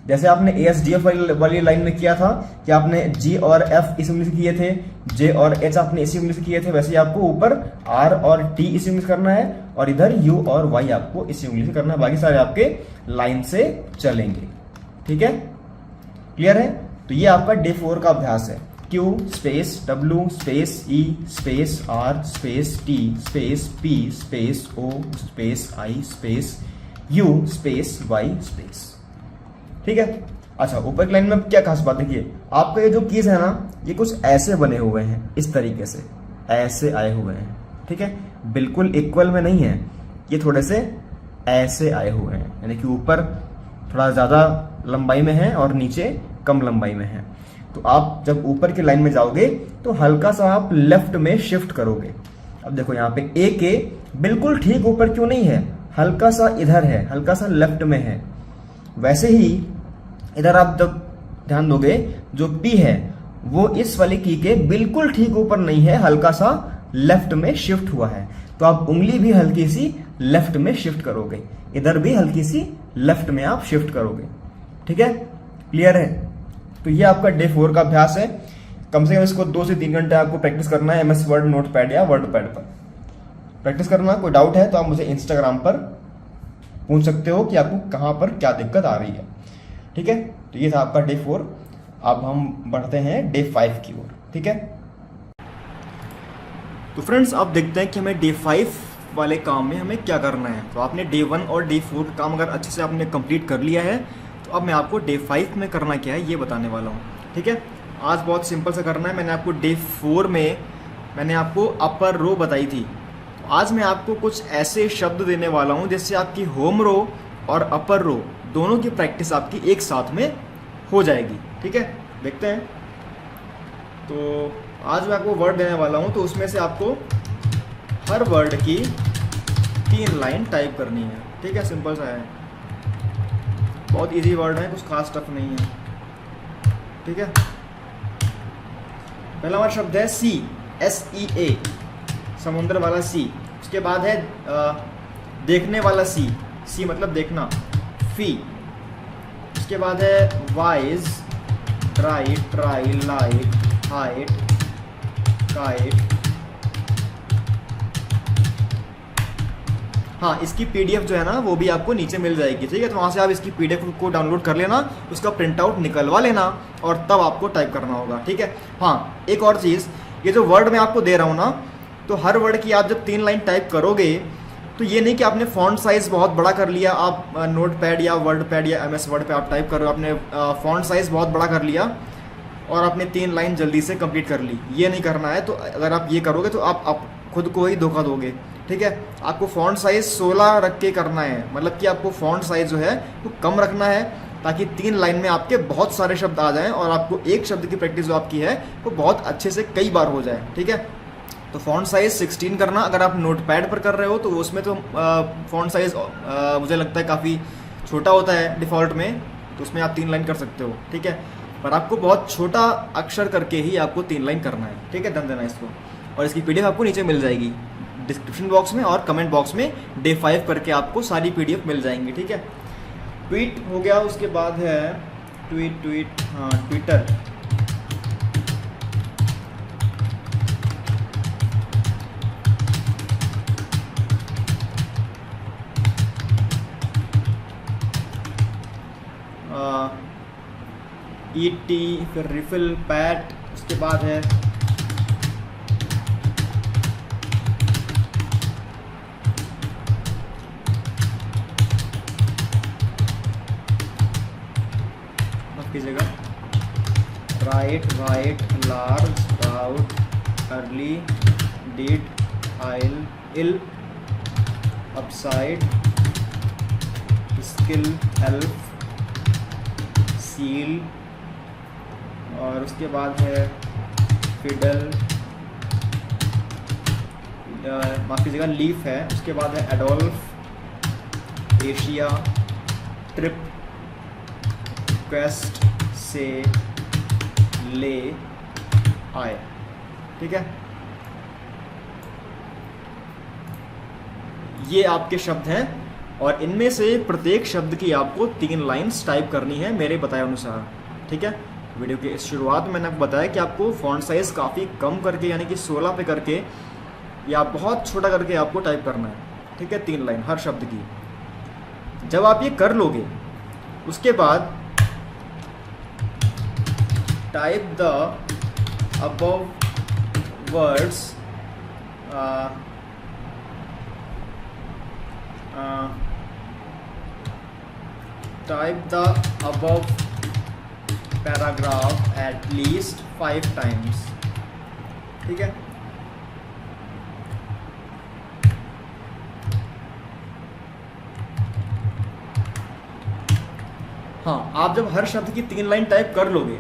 जैसे आपने ASDF वाली लाइन में किया था कि आपने G और F इस उंगली से किए थे, J और H आपने इसी उंगली से किए थे, वैसे ही आपको ऊपर R और T इसी उंगली से करना है, और इधर U और Y आपको इसी उंगली से करना है। बाकी सारे आपके लाइन से चलेंगे। ठीक है, क्लियर है? तो ये आपका डे 4 का अभ्यास है। Q space W space E space R space T space P space O space I space U space Y space. ठीक है, अच्छा, ऊपर की लाइन में क्या खास बात, देखिए आपका ये जो कीज है ना, ये कुछ ऐसे बने हुए हैं, इस तरीके से ऐसे आए हुए हैं। ठीक है, बिल्कुल इक्वल में नहीं है, ये थोड़े से ऐसे आए हुए हैं, यानी कि ऊपर थोड़ा ज़्यादा लंबाई में है और नीचे कम लंबाई में है। तो आप जब ऊपर की लाइन में जाओगे तो हल्का सा आप लेफ्ट में शिफ्ट करोगे। अब देखो यहाँ पे ए के बिल्कुल ठीक ऊपर क्यों नहीं है, हल्का सा इधर है, हल्का सा लेफ्ट में है। वैसे ही इधर आप जब ध्यान दोगे जो पी है वो इस वाली की के बिल्कुल ठीक ऊपर नहीं है, हल्का सा लेफ्ट में शिफ्ट हुआ है। तो आप उंगली भी हल्की सी लेफ्ट में शिफ्ट करोगे, इधर भी हल्की सी लेफ्ट में आप शिफ्ट करोगे। ठीक है, क्लियर है? तो ये आपका डे 4 का अभ्यास है। कम से कम इसको 2 से 3 घंटे आपको प्रैक्टिस करना है MS वर्ड नोटपैड या वर्डपैड पर प्रैक्टिस करना। कोई डाउट है तो आप मुझे इंस्टाग्राम पर पूछ सकते हो कि आपको कहाँ पर क्या दिक्कत आ रही है। ठीक है, तो ये था आपका डे 4। अब हम बढ़ते हैं डे 5 की ओर। ठीक है, तो फ्रेंड्स अब देखते हैं कि हमें डे 5 वाले काम में हमें क्या करना है। तो आपने डे 1 और डे 4 का काम अगर अच्छे से आपने कंप्लीट कर लिया है तो अब मैं आपको डे 5 में करना क्या है ये बताने वाला हूँ। ठीक है, आज बहुत सिंपल सा करना है। मैंने आपको डे 4 में मैंने आपको अपर रो बताई थी, तो आज मैं आपको कुछ ऐसे शब्द देने वाला हूँ जिससे आपकी होम रो और अपर रो दोनों की प्रैक्टिस आपकी एक साथ में हो जाएगी। ठीक है, देखते हैं। तो आज मैं आपको वर्ड देने वाला हूँ, तो उसमें से आपको हर वर्ड की 3 लाइन टाइप करनी है। ठीक है, सिंपल सा है, बहुत इजी वर्ड है, कुछ खास टफ नहीं है। ठीक है, पहला हमारा शब्द है सी, SEA, समुद्र वाला सी। उसके बाद है देखने वाला सी, सी मतलब देखना, फी। उसके बाद है wise, dry, try, light, height, kite. हाँ, इसकी PDF जो है ना वो भी आपको नीचे मिल जाएगी। ठीक है, तो वहाँ से आप इसकी PDF को डाउनलोड कर लेना, उसका प्रिंट आउट निकलवा लेना और तब आपको टाइप करना होगा। ठीक है, हाँ एक और चीज़, ये जो वर्ड मैं आपको दे रहा हूँ ना, तो हर वर्ड की आप जब 3 लाइन टाइप करोगे तो ये नहीं कि आपने फॉन्ट साइज़ बहुत बड़ा कर लिया, आप नोटपैड या वर्डपैड या MS वर्ड पे आप टाइप कर रहे हो, आपने फॉन्ट साइज़ बहुत बड़ा कर लिया और आपने 3 लाइन जल्दी से कंप्लीट कर ली। ये नहीं करना है। तो अगर आप ये करोगे तो आप खुद को ही धोखा दोगे। ठीक है, आपको फॉन्ट साइज़ 16 रख के करना है, मतलब कि आपको फॉन्ट साइज़ जो है वो कम रखना है ताकि 3 लाइन में आपके बहुत सारे शब्द आ जाएं और आपको एक शब्द की प्रैक्टिस जो आपकी है वो बहुत अच्छे से कई बार हो जाए। ठीक है, तो फॉन्ट साइज़ 16 करना। अगर आप नोटपैड पर कर रहे हो तो उसमें तो फॉन्ट साइज़ मुझे लगता है काफ़ी छोटा होता है डिफ़ॉल्ट में, तो उसमें आप 3 लाइन कर सकते हो। ठीक है, पर आपको बहुत छोटा अक्षर करके ही आपको 3 लाइन करना है। ठीक है, ध्यान देना इसको। और इसकी PDF आपको नीचे मिल जाएगी डिस्क्रिप्शन बॉक्स में और कमेंट बॉक्स में, डे 5 करके आपको सारी PDF मिल जाएंगी। ठीक है, ट्वीट हो गया। उसके बाद है ट्वीट, हाँ ट्विटर। ET, फिर रिफिल, पैट। उसके बाद है जगह right, white, large, rout, early, did, aisle, ill, upside, skill, help, seal. और उसके बाद है फिडल, माफ़ कीजिएगा लीफ है। उसके बाद है एडोल्फ, एशिया, ट्रिप, क्वेस्ट, से, ले, आए। ठीक है, ये आपके शब्द हैं और इनमें से प्रत्येक शब्द की आपको 3 लाइन्स टाइप करनी है मेरे बताए अनुसार। ठीक है, वीडियो की इस शुरुआत में मैंने आपको बताया कि आपको फॉन्ट साइज़ काफ़ी कम करके यानी कि 16 पे करके या बहुत छोटा करके आपको टाइप करना है। ठीक है, 3 लाइन हर शब्द की। जब आप ये कर लोगे उसके बाद type the above words type the above paragraph at least 5 times. ठीक है, हाँ, आप जब हर शब्द की 3 लाइन टाइप कर लोगे,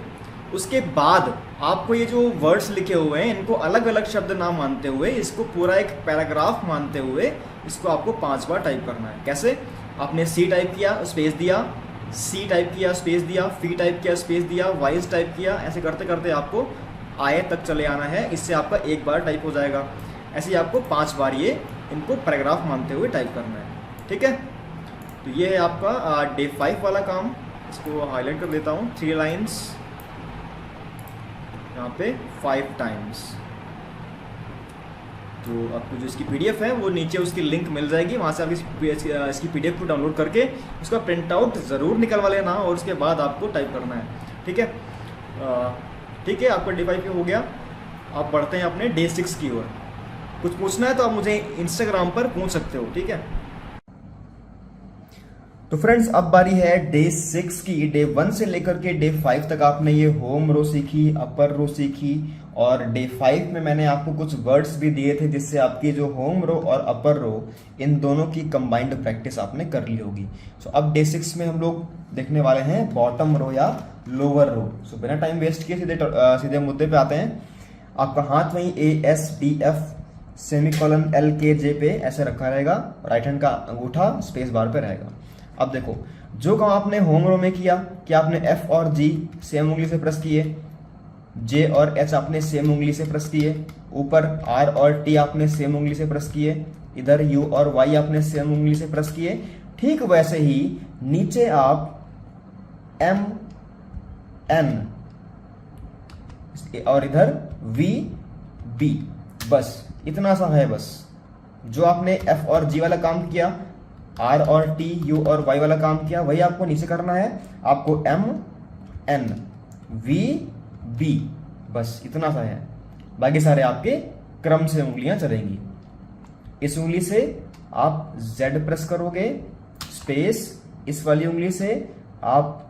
उसके बाद आपको ये जो वर्ड्स लिखे हुए हैं इनको अलग अलग शब्द ना मानते हुए, इसको पूरा एक पैराग्राफ मानते हुए इसको आपको 5 बार टाइप करना है। कैसे? आपने सी टाइप किया, स्पेस दिया, सी टाइप किया, स्पेस दिया, फी टाइप किया, स्पेस दिया, वाइज टाइप किया, ऐसे करते करते आपको आए तक चले आना है। इससे आपका एक बार टाइप हो जाएगा। ऐसे ही आपको 5 बार ये इनको पैराग्राफ मानते हुए टाइप करना है। ठीक है, तो ये है आपका डे 5 वाला काम। इसको हाईलाइट कर देता हूँ, 3 लाइन्स यहाँ पे 5 टाइम्स। तो आपको जो इसकी पीडीएफ है वो नीचे उसकी लिंक मिल जाएगी, वहाँ से आप इसकी पीडीएफ को डाउनलोड करके उसका प्रिंट आउट ज़रूर निकलवा लेना और उसके बाद आपको टाइप करना है। ठीक है, ठीक है, आपका डे 5 हो गया। आप बढ़ते हैं अपने डे 6 की ओर। कुछ पूछना है तो आप मुझे इंस्टाग्राम पर पूछ सकते हो। ठीक है, तो फ्रेंड्स अब बारी है डे 6 की। डे 1 से लेकर के डे 5 तक आपने ये होम रो सीखी, अपर रो सीखी, और डे 5 में मैंने आपको कुछ वर्ड्स भी दिए थे जिससे आपकी जो होम रो और अपर रो इन दोनों की कंबाइंड प्रैक्टिस आपने कर ली होगी। सो अब डे 6 में हम लोग देखने वाले हैं बॉटम रो या लोअर रो। सो बिना टाइम वेस्ट किए सीधे मुद्दे पे आते हैं। आपका हाथ वहीं ASDF सेमीकोलन LKJ पे ऐसे रखा रहेगा, राइट हैंड का अंगूठा स्पेस बार पे रहेगा। अब देखो, जो काम आपने होम रो में किया कि आपने F और G सेम उंगली से प्रेस किए, J और H आपने सेम उंगली से प्रेस किए, ऊपर R और T आपने सेम उंगली से प्रेस किए, इधर U और Y आपने सेम उंगली से प्रेस किए। ठीक वैसे ही नीचे आप M N और इधर V B, बस इतना सा है। बस जो आपने F और G वाला काम किया, R और T, U और Y वाला काम किया, वही आपको नीचे करना है। आपको M N V B, बस इतना सा है। बाकी सारे आपके क्रम से उंगलियां चलेंगी। इस उंगली से आप Z प्रेस करोगे, स्पेस। इस वाली उंगली से आप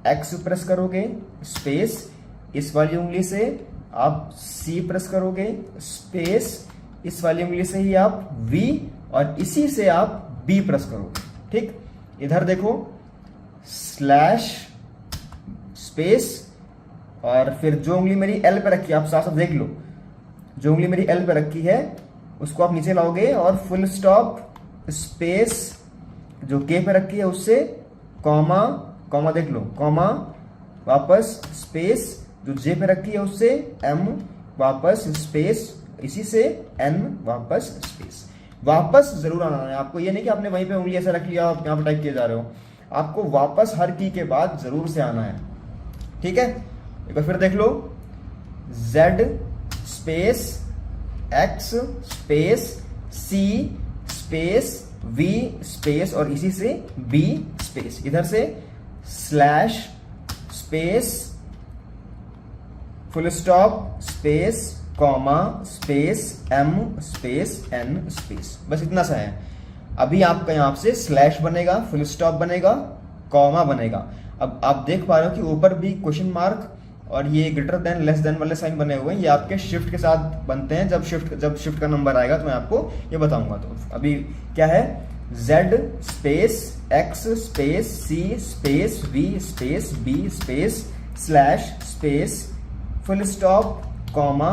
X प्रेस करोगे, स्पेस। इस वाली उंगली से आप C प्रेस करोगे, स्पेस। इस वाली उंगली से ही आप V, और इसी से आप B प्रेस करोगे। ठीक, इधर देखो, स्लैश, स्पेस, और फिर जो उंगली मेरी L पे रखी है, आप साथ साथ देख लो, जो उंगली मेरी L पे रखी है उसको आप नीचे लाओगे और फुल स्टॉप, स्पेस, जो K पे रखी है उससे कॉमा, कॉमा देख लो, कॉमा, वापस स्पेस, जो J पे रखी है उससे M, वापस स्पेस, इसी से N, वापस स्पेस। वापस जरूर आना है आपको। ये नहीं कि आपने वहीं पे उंगली ऐसा रख लिया आप यहाँ पर टाइप किए जा रहे हो। आपको वापस हर की के बाद जरूर से आना है। ठीक है, एक बार फिर देख लो, Z space X space C space V space, और इसी से B स्पेस, इधर से slash, space, full stop, space, comma, space, M space N space, बस इतना सा है। अभी आपका यहाँ से स्लैश बनेगा, फुल स्टॉप बनेगा, कॉमा बनेगा। अब आप देख पा रहे हो कि ऊपर भी क्वेश्चन मार्क और ये ग्रेटर देन, लेस देन वाले साइन बने हुए हैं। ये आपके शिफ्ट के साथ बनते हैं। जब शिफ्ट का नंबर आएगा तो मैं आपको ये बताऊंगा। तो अभी क्या है, Z space X space C space V space B space slash, space, full stop, comma,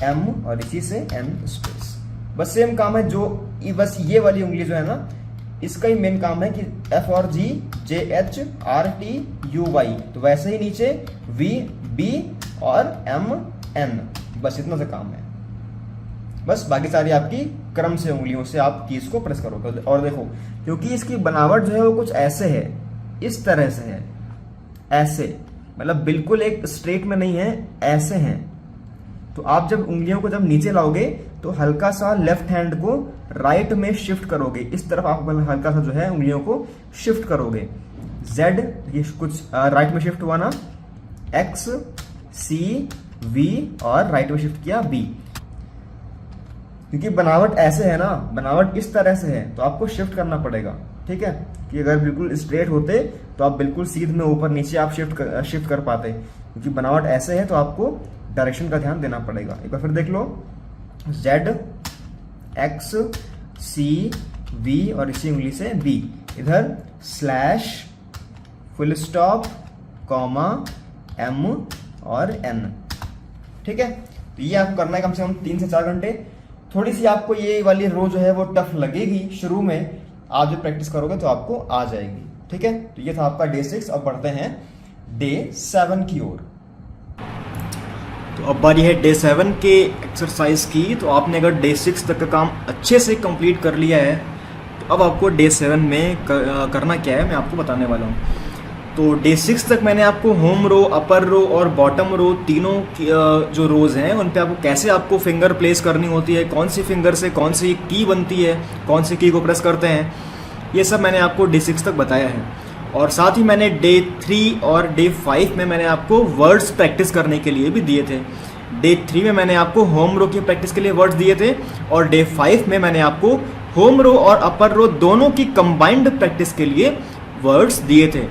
M, और इसी से N स्पेस। बस सेम काम है। जो बस ये वाली उंगली जो है ना, इसका ही मेन काम है कि F और G, J H R T U Y, तो वैसे ही नीचे V B और M N, बस इतना सा काम है। बस बाकी सारी आपकी क्रम से उंगलियों से आप कीज को प्रेस करोगे। और देखो, क्योंकि इसकी बनावट जो है वो कुछ ऐसे है, इस तरह से है, ऐसे, मतलब बिल्कुल एक स्ट्रेट में नहीं है, ऐसे हैं। तो आप जब उंगलियों को जब नीचे लाओगे तो हल्का सा लेफ्ट हैंड को राइट में शिफ्ट करोगे। इस तरफ आप हल्का सा जो है उंगलियों को शिफ्ट करोगे। Z ये कुछ राइट में शिफ्ट हुआ ना, X C V, और राइट में शिफ्ट किया B। क्योंकि बनावट ऐसे है ना, बनावट इस तरह से है, तो आपको शिफ्ट करना पड़ेगा। ठीक है, कि अगर बिल्कुल स्ट्रेट होते तो आप बिल्कुल सीध में ऊपर नीचे आप शिफ्ट कर पाते। क्योंकि बनावट ऐसे है तो आपको डायरेक्शन का ध्यान देना पड़ेगा। एक बार फिर देख लो, Z X C V, और इसी उंगली से B, इधर slash, full stop, comma, M और एन। ठीक है, तो ये आपको करना है कम से कम 3 से 4 घंटे। थोड़ी सी आपको ये वाली रो जो है वो टफ लगेगी शुरू में, आप जब प्रैक्टिस करोगे तो आपको आ जाएगी। ठीक है, तो ये था आपका डे 6। अब बढ़ते हैं डे 7 की ओर। तो अब बारी है डे 7 के एक्सरसाइज की। तो आपने अगर डे 6 तक का काम अच्छे से कंप्लीट कर लिया है तो अब आपको डे 7 में करना क्या है मैं आपको बताने वाला हूँ। तो डे 6 तक मैंने आपको होम रो, अपर रो और बॉटम रो तीनों जो रोज़ हैं उन पे आपको कैसे आपको फिंगर प्लेस करनी होती है, कौन सी फिंगर से कौन सी की बनती है, कौन सी की को प्रेस करते हैं, ये सब मैंने आपको डे 6 तक बताया है। और साथ ही मैंने डे 3 और डे 5 में मैंने आपको वर्ड्स प्रैक्टिस करने के लिए भी दिए थे। डे 3 में मैंने आपको होम रो की प्रैक्टिस के लिए वर्ड्स दिए थे और डे 5 में मैंने आपको होम रो और अपर रो दोनों की कंबाइंड प्रैक्टिस के लिए वर्ड्स दिए थे।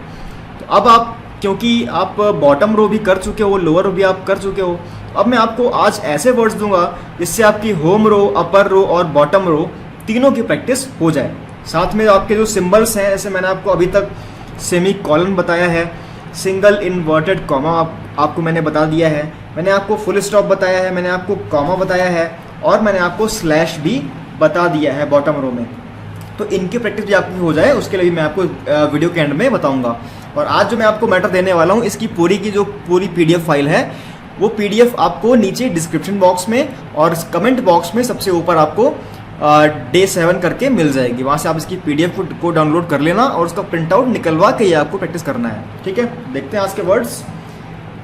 तो अब आप, क्योंकि आप बॉटम रो भी कर चुके हो, लोअर रो भी आप कर चुके हो, अब मैं आपको आज ऐसे वर्ड्स दूंगा जिससे आपकी होम रो, अपर रो और बॉटम रो तीनों की प्रैक्टिस हो जाए। साथ में आपके जो सिंबल्स हैं, जैसे मैंने आपको अभी तक सेमी कॉलन बताया है, सिंगल इन्वर्टेड कॉमा आपको मैंने बता दिया है, मैंने आपको फुल स्टॉप बताया है, मैंने आपको कॉमा बताया है और मैंने आपको स्लैश भी बता दिया है बॉटम रो में। तो इनकी प्रैक्टिस भी आपकी हो जाए उसके लिए भी मैं आपको वीडियो के एंड में बताऊंगा। और आज जो मैं आपको मैटर देने वाला हूँ, इसकी पूरी की जो पूरी PDF फाइल है वो PDF आपको नीचे डिस्क्रिप्शन बॉक्स में और कमेंट बॉक्स में सबसे ऊपर आपको डे 7 करके मिल जाएगी। वहाँ से आप इसकी PDF को डाउनलोड कर लेना और उसका प्रिंट आउट निकलवा के ये आपको प्रैक्टिस करना है। ठीक है, देखते हैं आज के वर्ड्स।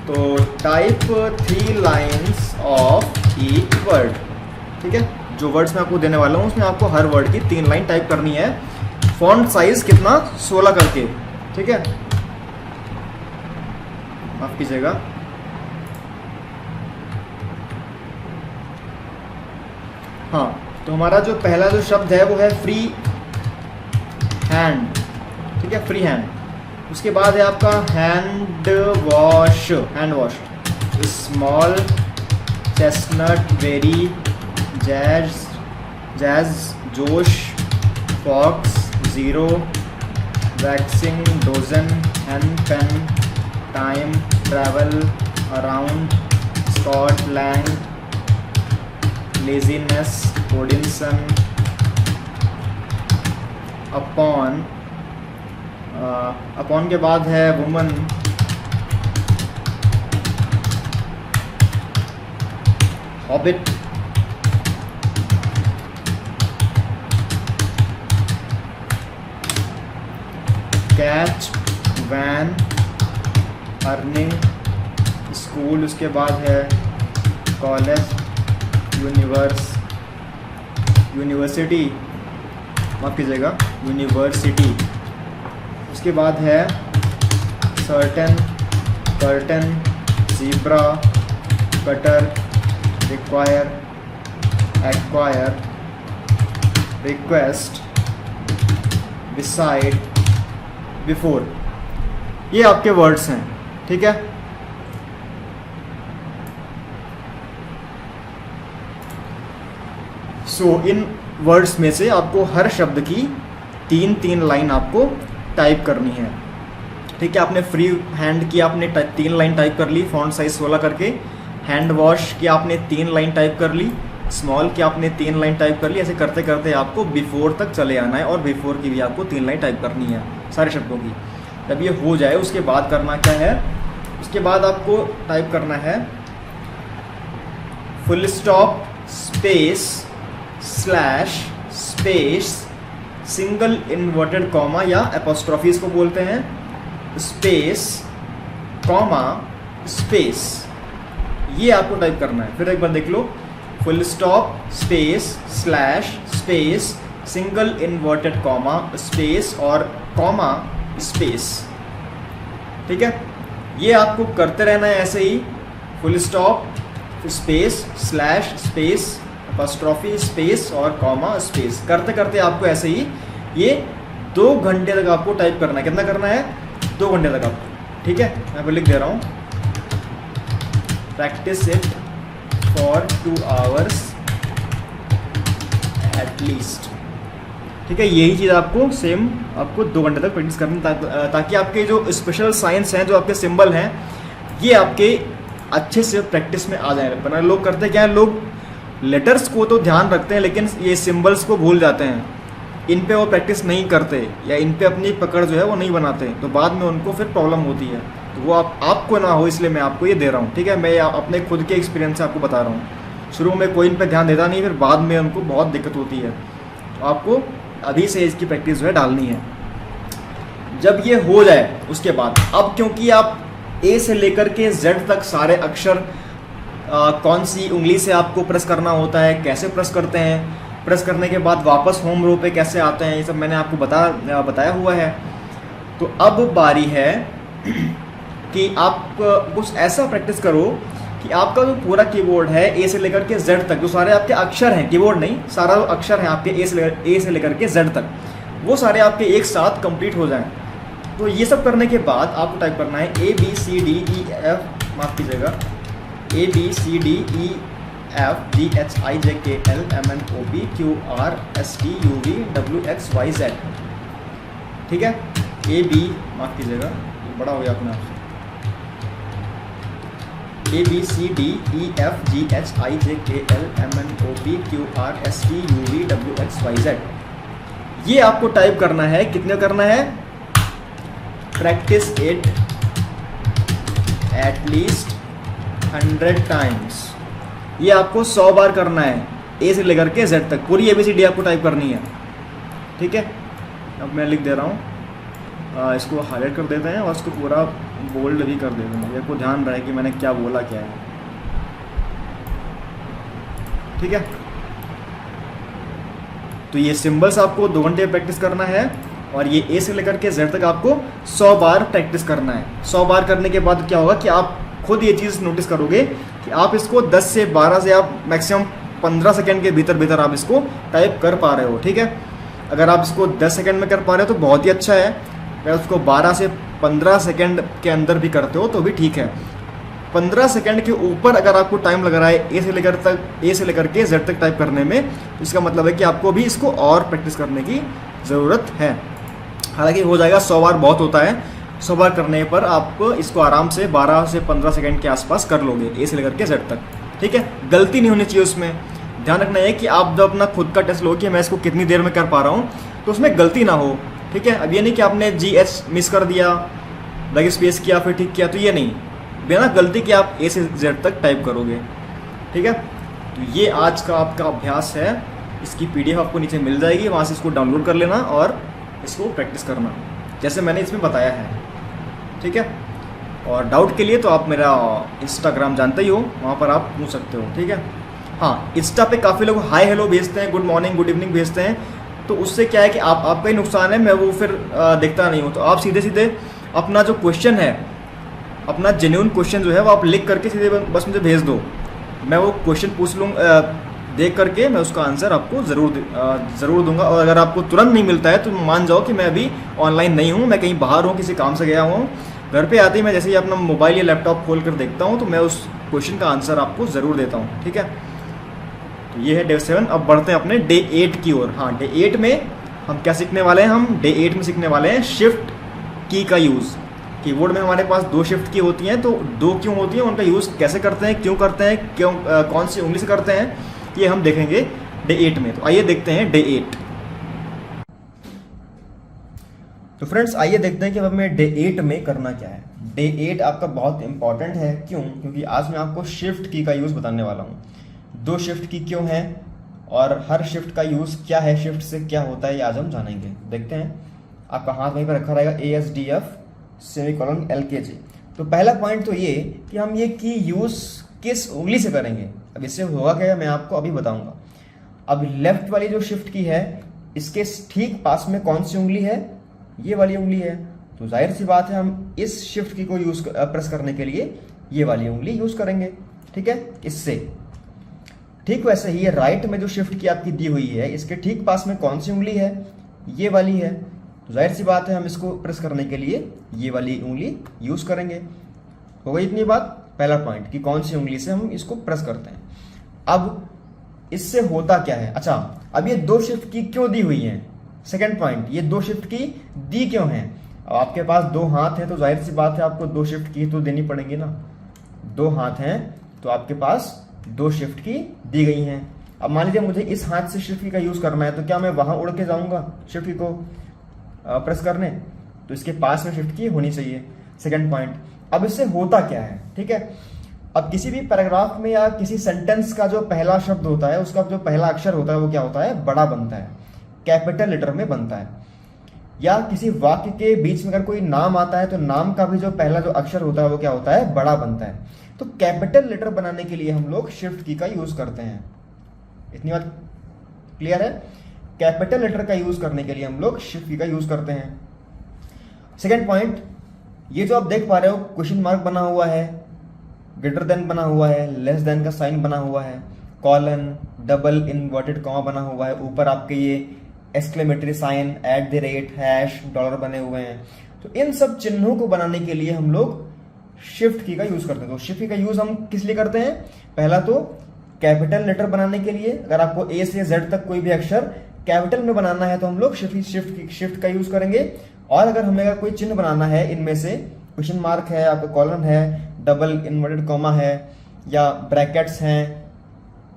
तो type 3 lines of each word. ठीक है, जो वर्ड्स मैं आपको देने वाला हूँ उसमें आपको हर वर्ड की 3 लाइन टाइप करनी है। फॉन्ट साइज कितना, 16 करके। ठीक है, माफ कीजिएगा। हाँ, तो हमारा जो पहला जो शब्द है वो है फ्री हैंड। ठीक है, फ्री हैंड। उसके बाद है आपका hand wash, hand wash. Small, chestnut, berry, jazz, josh, fox, zero, waxing, dozen, hand, pen, time, travel, around, Scott, Lang, laziness, Odinson, upon, upon के बाद है woman, hobbit, catch, van, earning, school. उसके बाद है कॉलेज, यूनिवर्सिटी, माफ कीजिएगा, university. उसके बाद है certain, curtain, zebra, cutter, require, acquire, request, beside, before. ये आपके वर्ड्स हैं। ठीक है, इन वर्ड्स में से आपको हर शब्द की 3-3 लाइन आपको टाइप करनी है। ठीक है, आपने फ्री हैंड की आपने 3 लाइन टाइप कर ली, फॉन्ट साइज 16 करके। हैंड वॉश की आपने 3 लाइन टाइप कर ली, स्मॉल की आपने 3 लाइन टाइप कर ली। ऐसे करते करते आपको बिफोर तक चले आना है और बिफोर की भी आपको 3 लाइन टाइप करनी है सारे शब्दों की। जब ये हो जाए उसके बाद करना क्या है, उसके बाद आपको टाइप करना है full stop, space, slash, space, single inverted comma या एपोस्ट्रोफी इसको बोलते हैं, स्पेस, कॉमा, स्पेस। ये आपको टाइप करना है। फिर एक बार देख लो, full stop, space, slash, space, single inverted comma, space और कॉमा, स्पेस। ठीक है, ये आपको करते रहना है ऐसे ही। Full stop, space, slash, space, apostrophe, space और कॉमा, स्पेस। करते करते आपको ऐसे ही ये 2 घंटे तक आपको टाइप करना है। कितना करना है? 2 घंटे तक आपको। ठीक है, मैं आपको लिख दे रहा हूँ, practice it for 2 hours at least. ठीक है, यही चीज़ आपको सेम आपको 2 घंटे तक प्रैक्टिस करनी, ताकि आपके जो स्पेशल साइंस हैं, जो आपके सिंबल हैं, ये आपके अच्छे से प्रैक्टिस में आ जाए। वरना लोग करते क्या है, लोग लेटर्स को तो ध्यान रखते हैं लेकिन ये सिंबल्स को भूल जाते हैं, इन पे वो प्रैक्टिस नहीं करते या इन पे अपनी पकड़ जो है वो नहीं बनाते, तो बाद में उनको फिर प्रॉब्लम होती है। तो वो आपको ना हो, इसलिए मैं आपको ये दे रहा हूँ। ठीक है, मैं अपने खुद के एक्सपीरियंस से आपको बता रहा हूँ। शुरू में कोई इन पे ध्यान देता नहीं, फिर बाद में उनको बहुत दिक्कत होती है। तो आपको अभी से इसकी प्रैक्टिस जो है डालनी है। जब ये हो जाए उसके बाद, अब क्योंकि आप ए से लेकर के जेड तक सारे अक्षर कौन सी उंगली से आपको प्रेस करना होता है, कैसे प्रेस करते हैं, प्रेस करने के बाद वापस होम रो पे कैसे आते हैं, ये सब मैंने आपको बताया हुआ है। तो अब बारी है कि आप कुछ ऐसा प्रैक्टिस करो कि आपका जो पूरा कीबोर्ड है ए से लेकर के जेड तक, जो सारे आपके अक्षर हैं, कीबोर्ड नहीं, सारा अक्षर हैं आपके ए से लेकर के जेड तक, वो सारे आपके एक साथ कंप्लीट हो जाएं। तो ये सब करने के बाद आपको टाइप करना है ABCDEF, माफ़ कीजिएगा, ABCDEFGHIJKLMNOPQRSTUVWXYZ। ठीक है, माफ़ कीजिएगा, बड़ा हो गया अपने आप से, ABCDEFGHIJKLMNOPQRSTUVWXYZ। ये आपको टाइप करना है, कितने करना है, प्रैक्टिस इट एटलीस्ट 100 टाइम्स। ये आपको 100 बार करना है, ए से लेकर के जेड तक पूरी ABCD आपको टाइप करनी है। ठीक है, अब मैं लिख दे रहा हूँ, इसको हाईलाइट कर देते हैं और इसको पूरा बोल्ड भी कर देते हैं, मेरे को ध्यान रहे कि मैंने क्या बोला क्या है। ठीक है, तो ये सिंबल्स आपको 2 घंटे प्रैक्टिस करना है और ये ए से लेकर के जेड तक आपको 100 बार प्रैक्टिस करना है। 100 बार करने के बाद क्या होगा कि आप खुद ये चीज़ नोटिस करोगे कि आप इसको 10 से 12 से आप मैक्सिमम 15 सेकंड के भीतर आप इसको टाइप कर पा रहे हो। ठीक है, अगर आप इसको 10 सेकंड में कर पा रहे हो तो बहुत ही अच्छा है, अगर उसको 12 से 15 सेकंड के अंदर भी करते हो तो भी ठीक है। 15 सेकंड के ऊपर अगर आपको टाइम लग रहा है ए से लेकर के जेड तक टाइप करने में, तो इसका मतलब है कि आपको भी इसको और प्रैक्टिस करने की ज़रूरत है। हालांकि हो जाएगा, 100 बार बहुत होता है, 100 बार करने पर आप इसको आराम से 12 से 15 सेकंड के आसपास कर लोगे, ए से लेकर के जेड तक। ठीक है, गलती नहीं होनी चाहिए उसमें। ध्यान रखना है कि आप जब अपना खुद का टेस्ट लो कि मैं इसको कितनी देर में कर पा रहा हूँ, तो उसमें गलती ना हो। ठीक है, अब ये नहीं कि आपने GH मिस कर दिया, बैक स्पेस किया फिर ठीक किया, तो ये नहीं, बिना गलती के आप ए से जेड तक टाइप करोगे। ठीक है, तो ये आज का आपका अभ्यास है। इसकी PDF आपको नीचे मिल जाएगी, वहाँ से इसको डाउनलोड कर लेना और इसको प्रैक्टिस करना जैसे मैंने इसमें बताया है। ठीक है, और डाउट के लिए तो आप मेरा इंस्टाग्राम जानते ही हो, वहाँ पर आप पूछ सकते हो। ठीक है, हाँ, इंस्टा पे काफ़ी लोग हाय हेलो भेजते हैं, गुड मॉर्निंग गुड इवनिंग भेजते हैं, तो उससे क्या है कि आपका ही नुकसान है, मैं वो फिर देखता नहीं हूँ। तो आप सीधे अपना जो क्वेश्चन है, अपना जेन्युइन क्वेश्चन जो है वो आप लिख करके सीधे बस मुझे भेज दो, मैं वो क्वेश्चन पूछ लूँ, देख करके मैं उसका आंसर आपको ज़रूर दूंगा। और अगर आपको तुरंत नहीं मिलता है तो मान जाओ कि मैं अभी ऑनलाइन नहीं हूँ, मैं कहीं बाहर हूँ, किसी काम से गया हूँ। घर पे आते ही मैं जैसे ही अपना मोबाइल या लैपटॉप खोल कर देखता हूँ तो मैं उस क्वेश्चन का आंसर आपको ज़रूर देता हूँ। ठीक है, तो ये है डे 7। अब बढ़ते हैं अपने डे 8 की ओर। हाँ, डे 8 में हम क्या सीखने वाले हैं, हम डे 8 में सीखने वाले हैं शिफ्ट की का यूज़। कीबोर्ड में हमारे पास 2 शिफ्ट की होती हैं, तो 2 क्यों होती हैं, उनका यूज़ कैसे करते हैं, क्यों करते हैं, कौन सी उंगली से करते हैं, ये हम देखेंगे डे 8 में। तो आइए देखते हैं डे 8। तो फ्रेंड्स आइए देखते हैं कि अब हमें डे 8 में करना क्या है। डे 8 आपका बहुत इंपॉर्टेंट है। क्यों? क्योंकि आज मैं आपको शिफ्ट की का यूज़ बताने वाला हूँ। 2 शिफ्ट की क्यों है और हर शिफ्ट का यूज़ क्या है, शिफ्ट से क्या होता है, ये आज हम जानेंगे। देखते हैं, आपका हाथ वहीं पर रखा रहेगा, ASDF सेमीकोलन LKG। तो पहला पॉइंट तो ये कि हम ये की यूज़ किस उंगली से करेंगे। अब इससे होगा क्या, मैं आपको अभी बताऊंगा। अब लेफ्ट वाली जो शिफ्ट की है, इसके ठीक पास में कौन सी उंगली है, ये वाली उंगली है। तो जाहिर सी बात है हम इस शिफ्ट की को प्रेस करने के लिए ये वाली उंगली यूज करेंगे। ठीक है, इससे ठीक वैसे ही राइट में जो शिफ्ट की आपकी दी हुई है, इसके ठीक पास में कौन सी उंगली है, ये वाली है। तो जाहिर सी बात है हम इसको प्रेस करने के लिए ये वाली उंगली यूज करेंगे। हो गई इतनी बात, पहला पॉइंट कि कौन सी उंगली से हम इसको प्रेस करते हैं। अब इससे होता क्या है, अच्छा अब ये 2 शिफ्ट की क्यों दी हुई हैं, सेकंड पॉइंट, ये 2 शिफ्ट की दी क्यों है? अब आपके पास 2 हाथ है तो जाहिर सी बात है आपको 2 शिफ्ट की तो देनी पड़ेंगी ना। 2 हाथ हैं तो आपके पास 2 शिफ्ट की दी गई हैं। अब मान लीजिए मुझे इस हाथ से शिफ्ट की का यूज करना है, तो क्या मैं वहां उड़ के जाऊंगा शिफ्ट की को प्रेस करने? तो इसके पास में शिफ्ट की होनी चाहिए। सेकंड पॉइंट, अब इससे होता क्या है, ठीक है। अब किसी भी पैराग्राफ में या किसी सेंटेंस का जो पहला शब्द होता है, उसका जो पहला अक्षर होता है वो क्या होता है? बड़ा बनता है, कैपिटल लेटर में बनता है। या किसी वाक्य के बीच में अगर कोई नाम आता है तो नाम का भी जो पहला जो अक्षर होता है वो क्या होता है? बड़ा बनता है। तो कैपिटल लेटर बनाने के लिए हम लोग शिफ्ट की का यूज करते हैं। इतनी बात क्लियर है? कैपिटल लेटर का यूज करने के लिए हम लोग शिफ्ट की का यूज करते हैं। सेकेंड पॉइंट, ये जो आप देख पा रहे हो क्वेश्चन मार्क बना हुआ है, ग्रेटर देन बना हुआ है, लेस देन का साइन बना हुआ है, कॉलन, डबल इनवर्टेड कॉमा बना हुआ है, ऊपर आपके ये एक्सक्लेमेटरी साइन, @ हैश, डॉलर बने हुए हैं। तो इन सब चिन्हों को बनाने के लिए हम लोग शिफ्ट की का यूज करते हैं। तो शिफ्ट की का यूज हम किस लिए करते हैं? पहला तो कैपिटल लेटर बनाने के लिए, अगर आपको ए से जेड तक कोई भी अक्षर कैपिटल में बनाना है तो हम लोग शिफ्ट का यूज करेंगे। और अगर हमें अगर कोई चिन्ह बनाना है, इनमें से क्वेश्चन मार्क है, आपका कॉलन है, डबल इनवर्टेड कॉमा है, या ब्रैकेट्स हैं,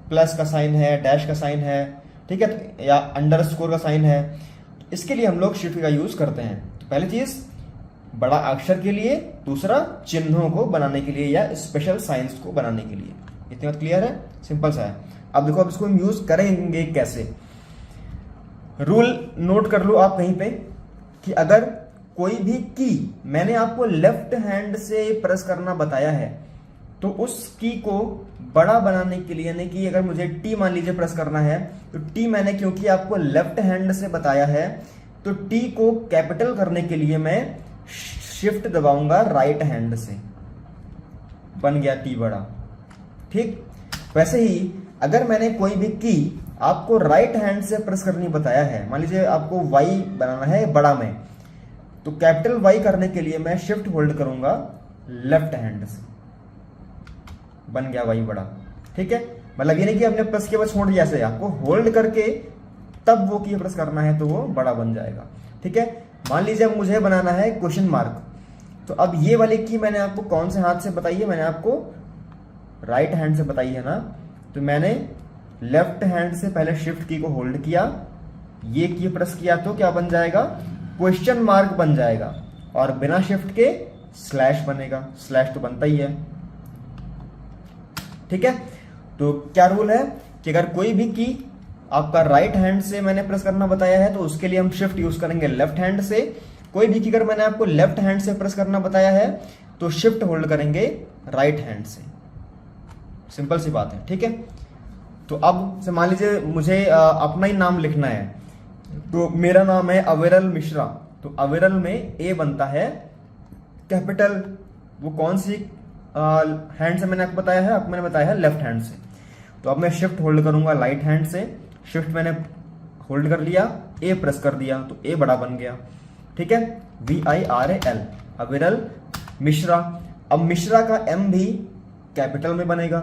प्लस का साइन है, डैश का साइन है, ठीक है, या अंडरस्कोर का साइन है, इसके लिए हम लोग शिफ्ट का यूज करते हैं। तो पहली चीज बड़ा अक्षर के लिए, दूसरा चिन्हों को बनाने के लिए या स्पेशल साइंस को बनाने के लिए। इतनी बात क्लियर है? सिंपल सा है। अब देखो अब इसको हम यूज करेंगे कैसे। रूल नोट कर लो आप कहीं पे कि अगर कोई भी की मैंने आपको लेफ्ट हैंड से प्रेस करना बताया है तो उस की को बड़ा बनाने के लिए, यानी कि अगर मुझे टी मान लीजिए प्रेस करना है तो टी मैंने क्योंकि आपको लेफ्ट हैंड से बताया है तो टी को कैपिटल करने के लिए मैं शिफ्ट दबाऊंगा राइट हैंड से, बन गया टी बड़ा। ठीक वैसे ही अगर मैंने कोई भी की आपको राइट हैंड से प्रेस करनी बताया है, मान लीजिए आपको वाई बनाना है बड़ा में, तो कैपिटल वाई करने के लिए मैं शिफ्ट होल्ड करूंगा लेफ्ट हैंड से, बन गया वाई बड़ा। ठीक है, मतलब ये नहीं कि आपने प्रेस के बाद छोड़ दिया, ऐसे आपको होल्ड करके तब वो की प्रेस करना है तो वो बड़ा बन जाएगा। ठीक है, मान लीजिए अब मुझे बनाना है क्वेश्चन मार्क, तो अब ये वाली की मैंने आपको कौन से हाथ से बताई है? मैंने आपको राइट हैंड से बताई है ना, तो मैंने लेफ्ट हैंड से पहले शिफ्ट की को होल्ड किया, ये की प्रेस किया तो क्या बन जाएगा? क्वेश्चन मार्क बन जाएगा, और बिना शिफ्ट के स्लैश बनेगा, स्लैश तो बनता ही है। ठीक है, तो क्या रूल है कि अगर कोई भी की आपका राइट हैंड से मैंने प्रेस करना बताया है तो उसके लिए हम शिफ्ट यूज करेंगे लेफ्ट हैंड से। कोई भी की अगर मैंने आपको लेफ्ट हैंड से प्रेस करना बताया है तो शिफ्ट होल्ड करेंगे राइट हैंड से। सिंपल सी बात है। ठीक है, तो अब से मान लीजिए मुझे अपना ही नाम लिखना है, तो मेरा नाम है अविरल मिश्रा, तो अविरल में ए बनता है कैपिटल, वो कौन सी हैंड से मैंने आपको बताया है? आपको मैंने बताया है लेफ्ट हैंड से। तो अब मैं शिफ्ट होल्ड करूंगा राइट हैंड से, शिफ्ट मैंने होल्ड कर लिया, ए प्रेस कर दिया तो ए बड़ा बन गया। ठीक है, VIRAL अविरल मिश्रा। अब मिश्रा का एम भी कैपिटल में बनेगा,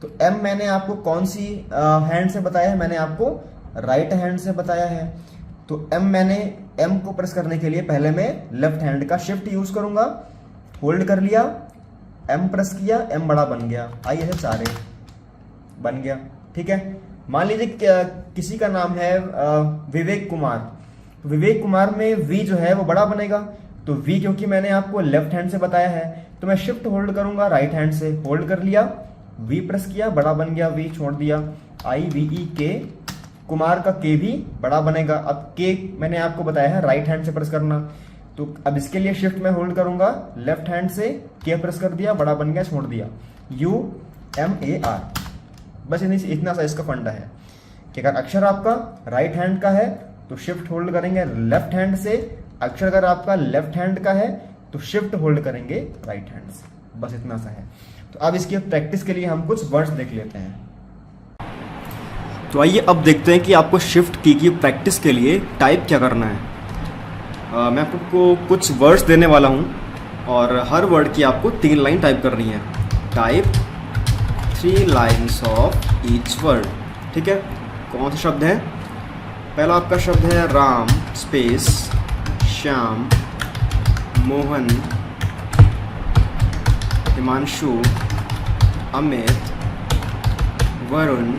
तो एम मैंने आपको कौन सी हैंड से बताया है? मैंने आपको राइट हैंड से बताया है, तो एम को प्रेस करने के लिए पहले मैं लेफ्ट हैंड का शिफ्ट यूज करूंगा, होल्ड कर लिया, एम प्रेस किया, एम बड़ा बन गया, आई ऐसे सारे बन गया। ठीक है, मान लीजिए किसी का नाम है विवेक कुमार, तो विवेक कुमार में वी जो है वो बड़ा बनेगा, तो वी क्योंकि मैंने आपको लेफ्ट हैंड से बताया है तो मैं शिफ्ट होल्ड करूंगा राइट हैंड से, होल्ड कर लिया, वी प्रेस किया, बड़ा बन गया, वी छोड़ दिया, IVEK, कुमार का के भी बड़ा बनेगा। अब के मैंने आपको बताया है राइट हैंड से प्रेस करना, तो अब इसके लिए शिफ्ट में होल्ड करूंगा लेफ्ट हैंड से, के प्रेस कर दिया, बड़ा बन गया, छोड़ दिया, UMAR। बस इतना सा इसका फंडा है कि अगर अक्षर आपका राइट हैंड का है तो शिफ्ट होल्ड करेंगे लेफ्ट हैंड से, अक्षर अगर आपका लेफ्ट हैंड का है तो शिफ्ट होल्ड करेंगे राइट हैंड से। बस इतना सा है। तो अब इसकी प्रैक्टिस के लिए हम कुछ वर्ड्स देख लेते हैं। तो आइए अब देखते हैं कि आपको शिफ्ट की प्रैक्टिस के लिए टाइप क्या करना है। मैं आपको कुछ वर्ड्स देने वाला हूं और हर वर्ड की आपको 3 लाइन टाइप करनी है। Type 3 lines of each word. ठीक है, कौन सा शब्द है? पहला आपका शब्द है राम स्पेस श्याम मोहन हिमांशु अमित वरुण।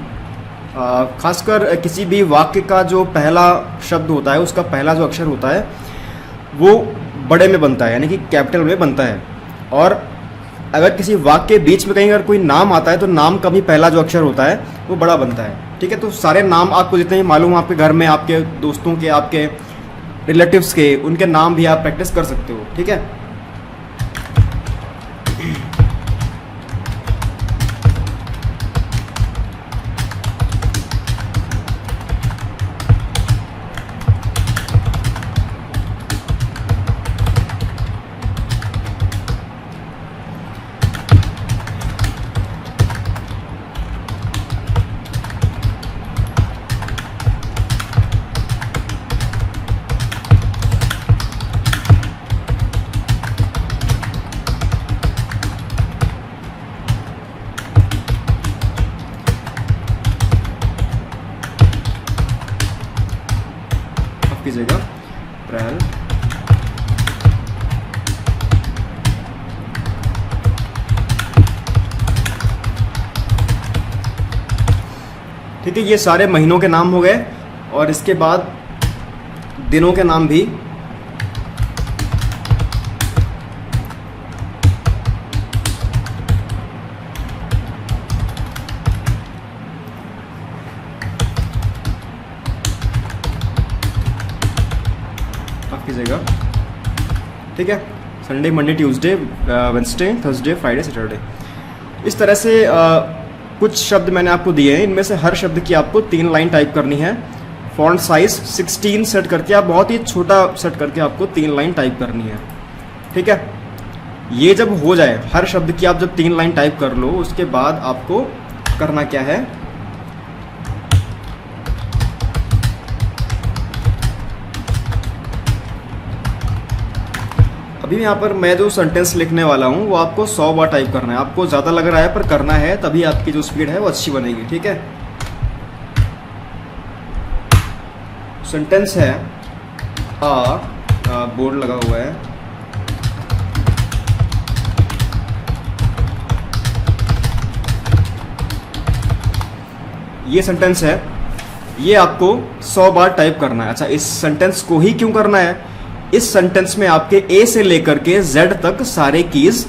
खासकर किसी भी वाक्य का जो पहला शब्द होता है उसका पहला जो अक्षर होता है वो बड़े में बनता है, यानी कि कैपिटल में बनता है। और अगर किसी वाक्य के बीच में कहीं अगर कोई नाम आता है तो नाम का भी पहला जो अक्षर होता है वो बड़ा बनता है। ठीक है, तो सारे नाम आपको जितने ही मालूम आपके घर में, आपके दोस्तों के, आपके रिलेटिव्स के, उनके नाम भी आप प्रैक्टिस कर सकते हो। ठीक है, कीजिएगा अप्रैल ठीक है, ये सारे महीनों के नाम हो गए। और इसके बाद दिनों के नाम भी। कीजिएगा। ठीक है, Sunday Monday Tuesday Wednesday Thursday Friday Saturday. इस तरह से कुछ शब्द मैंने आपको दिए हैं, इनमें से हर शब्द की आपको 3 लाइन टाइप करनी है। फॉन्ट साइज 16 सेट करके, आप बहुत ही छोटा सेट करके आपको 3 लाइन टाइप करनी है। ठीक है, ये जब हो जाए, हर शब्द की आप जब 3 लाइन टाइप कर लो, उसके बाद आपको करना क्या है, अभी यहाँ पर मैं जो सेंटेंस लिखने वाला हूँ वो आपको 100 बार टाइप करना है। आपको ज़्यादा लग रहा है पर करना है, तभी आपकी जो स्पीड है वो अच्छी बनेगी। ठीक है, सेंटेंस है बोर्ड लगा हुआ है, ये सेंटेंस है, ये आपको 100 बार टाइप करना है। अच्छा, इस सेंटेंस को ही क्यों करना है, इस सेंटेंस में आपके ए से लेकर के जेड तक सारे कीज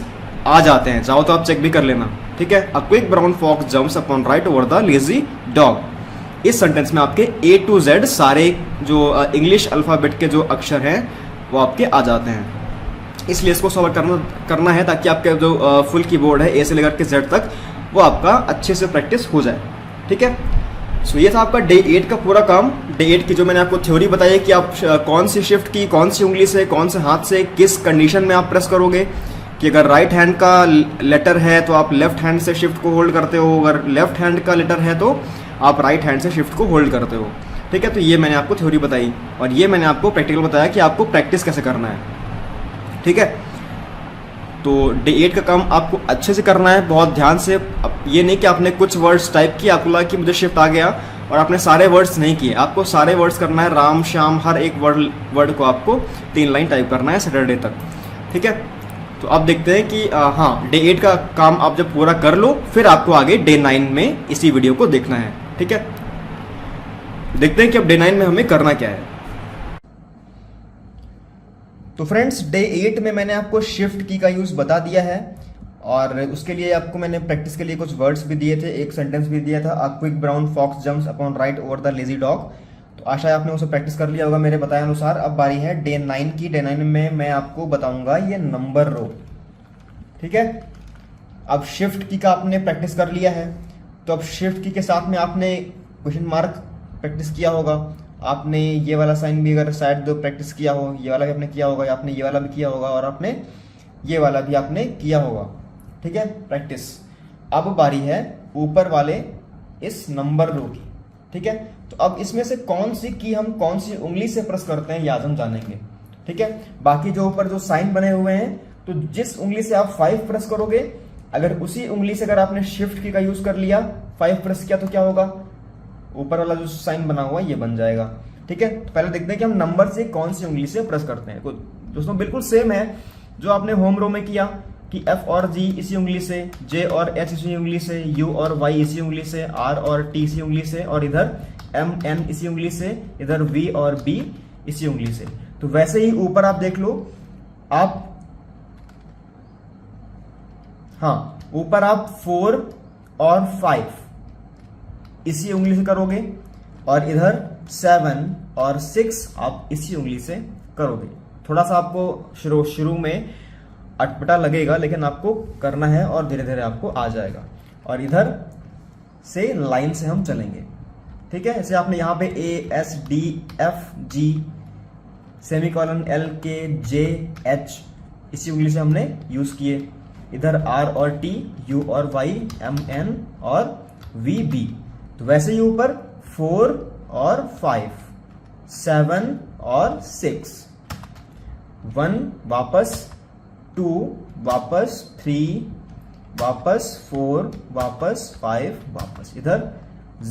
आ जाते हैं। चाहो तो आप चेक भी कर लेना। ठीक है, a quick brown fox jumps upon right over the lazy dog. इस सेंटेंस में आपके ए टू जेड सारे जो इंग्लिश अल्फाबेट के जो अक्षर हैं वो आपके आ जाते हैं। इसलिए इसको सॉल्व करना है ताकि आपके जो फुल कीबोर्ड है ए से लेकर के जेड तक वो आपका अच्छे से प्रैक्टिस हो जाए। ठीक है, सो ये था आपका डे 8 का पूरा काम। डे 8 की जो मैंने आपको थ्योरी बताई है कि आप कौन सी शिफ्ट की कौन सी उंगली से, कौन से हाथ से, किस कंडीशन में आप प्रेस करोगे, कि अगर राइट हैंड का लेटर है तो आप लेफ्ट हैंड से शिफ्ट को होल्ड करते हो, अगर लेफ्ट हैंड का लेटर है तो आप राइट हैंड से शिफ्ट को होल्ड करते हो। ठीक है, तो ये मैंने आपको थ्योरी बताई और ये मैंने आपको प्रैक्टिकल बताया कि आपको प्रैक्टिस कैसे करना है। ठीक है, तो डे 8 का काम आपको अच्छे से करना है, बहुत ध्यान से। ये नहीं कि आपने कुछ वर्ड्स टाइप किए, आपको लगा कि मुझे शिफ्ट आ गया और आपने सारे वर्ड्स नहीं किए। आपको सारे वर्ड्स करना है, राम श्याम हर एक वर्ड को आपको 3 लाइन टाइप करना है सैटरडे तक। ठीक है, तो अब देखते हैं कि हाँ, डे 8 का काम आप जब पूरा कर लो फिर आपको आगे डे 9 में इसी वीडियो को देखना है। ठीक है, देखते हैं कि अब डे 9 में हमें करना क्या है। तो फ्रेंड्स, डे 8 में मैंने आपको शिफ्ट की का यूज बता दिया है और उसके लिए आपको मैंने प्रैक्टिस के लिए कुछ वर्ड्स भी दिए थे, एक सेंटेंस भी दिया था, a quick brown fox jumps upon right over the lazy dog. तो आशा है आपने उसे प्रैक्टिस कर लिया होगा मेरे बताए अनुसार। अब बारी है डे 9 की। डे 9 में मैं आपको बताऊंगा ये नंबर रो। ठीक है, अब शिफ्ट की का आपने प्रैक्टिस कर लिया है, तो अब शिफ्ट की के साथ में आपने क्वेश्चन मार्क प्रैक्टिस किया होगा, आपने ये वाला साइन भी अगर शायद प्रैक्टिस किया हो, ये वाला भी आपने किया होगा, आपने ये वाला भी किया होगा और आपने ये वाला भी आपने किया होगा। ठीक है, प्रैक्टिस। अब बारी है ऊपर वाले इस नंबर रो की। ठीक है, तो अब इसमें से कौन सी की हम कौन सी उंगली से प्रेस करते हैं याद हम जानेंगे। ठीक है, बाकी जो ऊपर जो साइन बने हुए हैं, तो जिस उंगली से आप 5 प्रेस करोगे, अगर उसी उंगली से अगर आपने शिफ्ट की का यूज कर लिया, 5 प्रेस किया, तो क्या होगा, ऊपर वाला जो साइन बना हुआ ये बन जाएगा। ठीक है, तो पहले देखते हैं कि हम नंबर से कौन सी उंगली से प्रेस करते हैं। तो दोस्तों बिल्कुल सेम है जो आपने होम रो में किया कि F और G इसी उंगली से, J और H इसी उंगली से, U और Y इसी उंगली से, R और T इसी उंगली से, और इधर M N इसी उंगली से, इधर V और B इसी उंगली से। तो वैसे ही ऊपर आप देख लो, आप हाँ ऊपर आप 4 और 5 इसी उंगली से करोगे, और इधर 7 और 6 आप इसी उंगली से करोगे। थोड़ा सा आपको शुरू में अटपटा लगेगा, लेकिन आपको करना है और धीरे धीरे आपको आ जाएगा। और इधर से लाइन से हम चलेंगे, ठीक है। जैसे आपने यहाँ पे A S D F G semicolon L K J H इसी उंगली से हमने यूज किए, इधर R और T, U और Y, M N और V B। तो वैसे ही ऊपर 4 और 5, 7 और 6, 1 वापस, 2 वापस, 3 वापस, 4 वापस, 5 वापस, इधर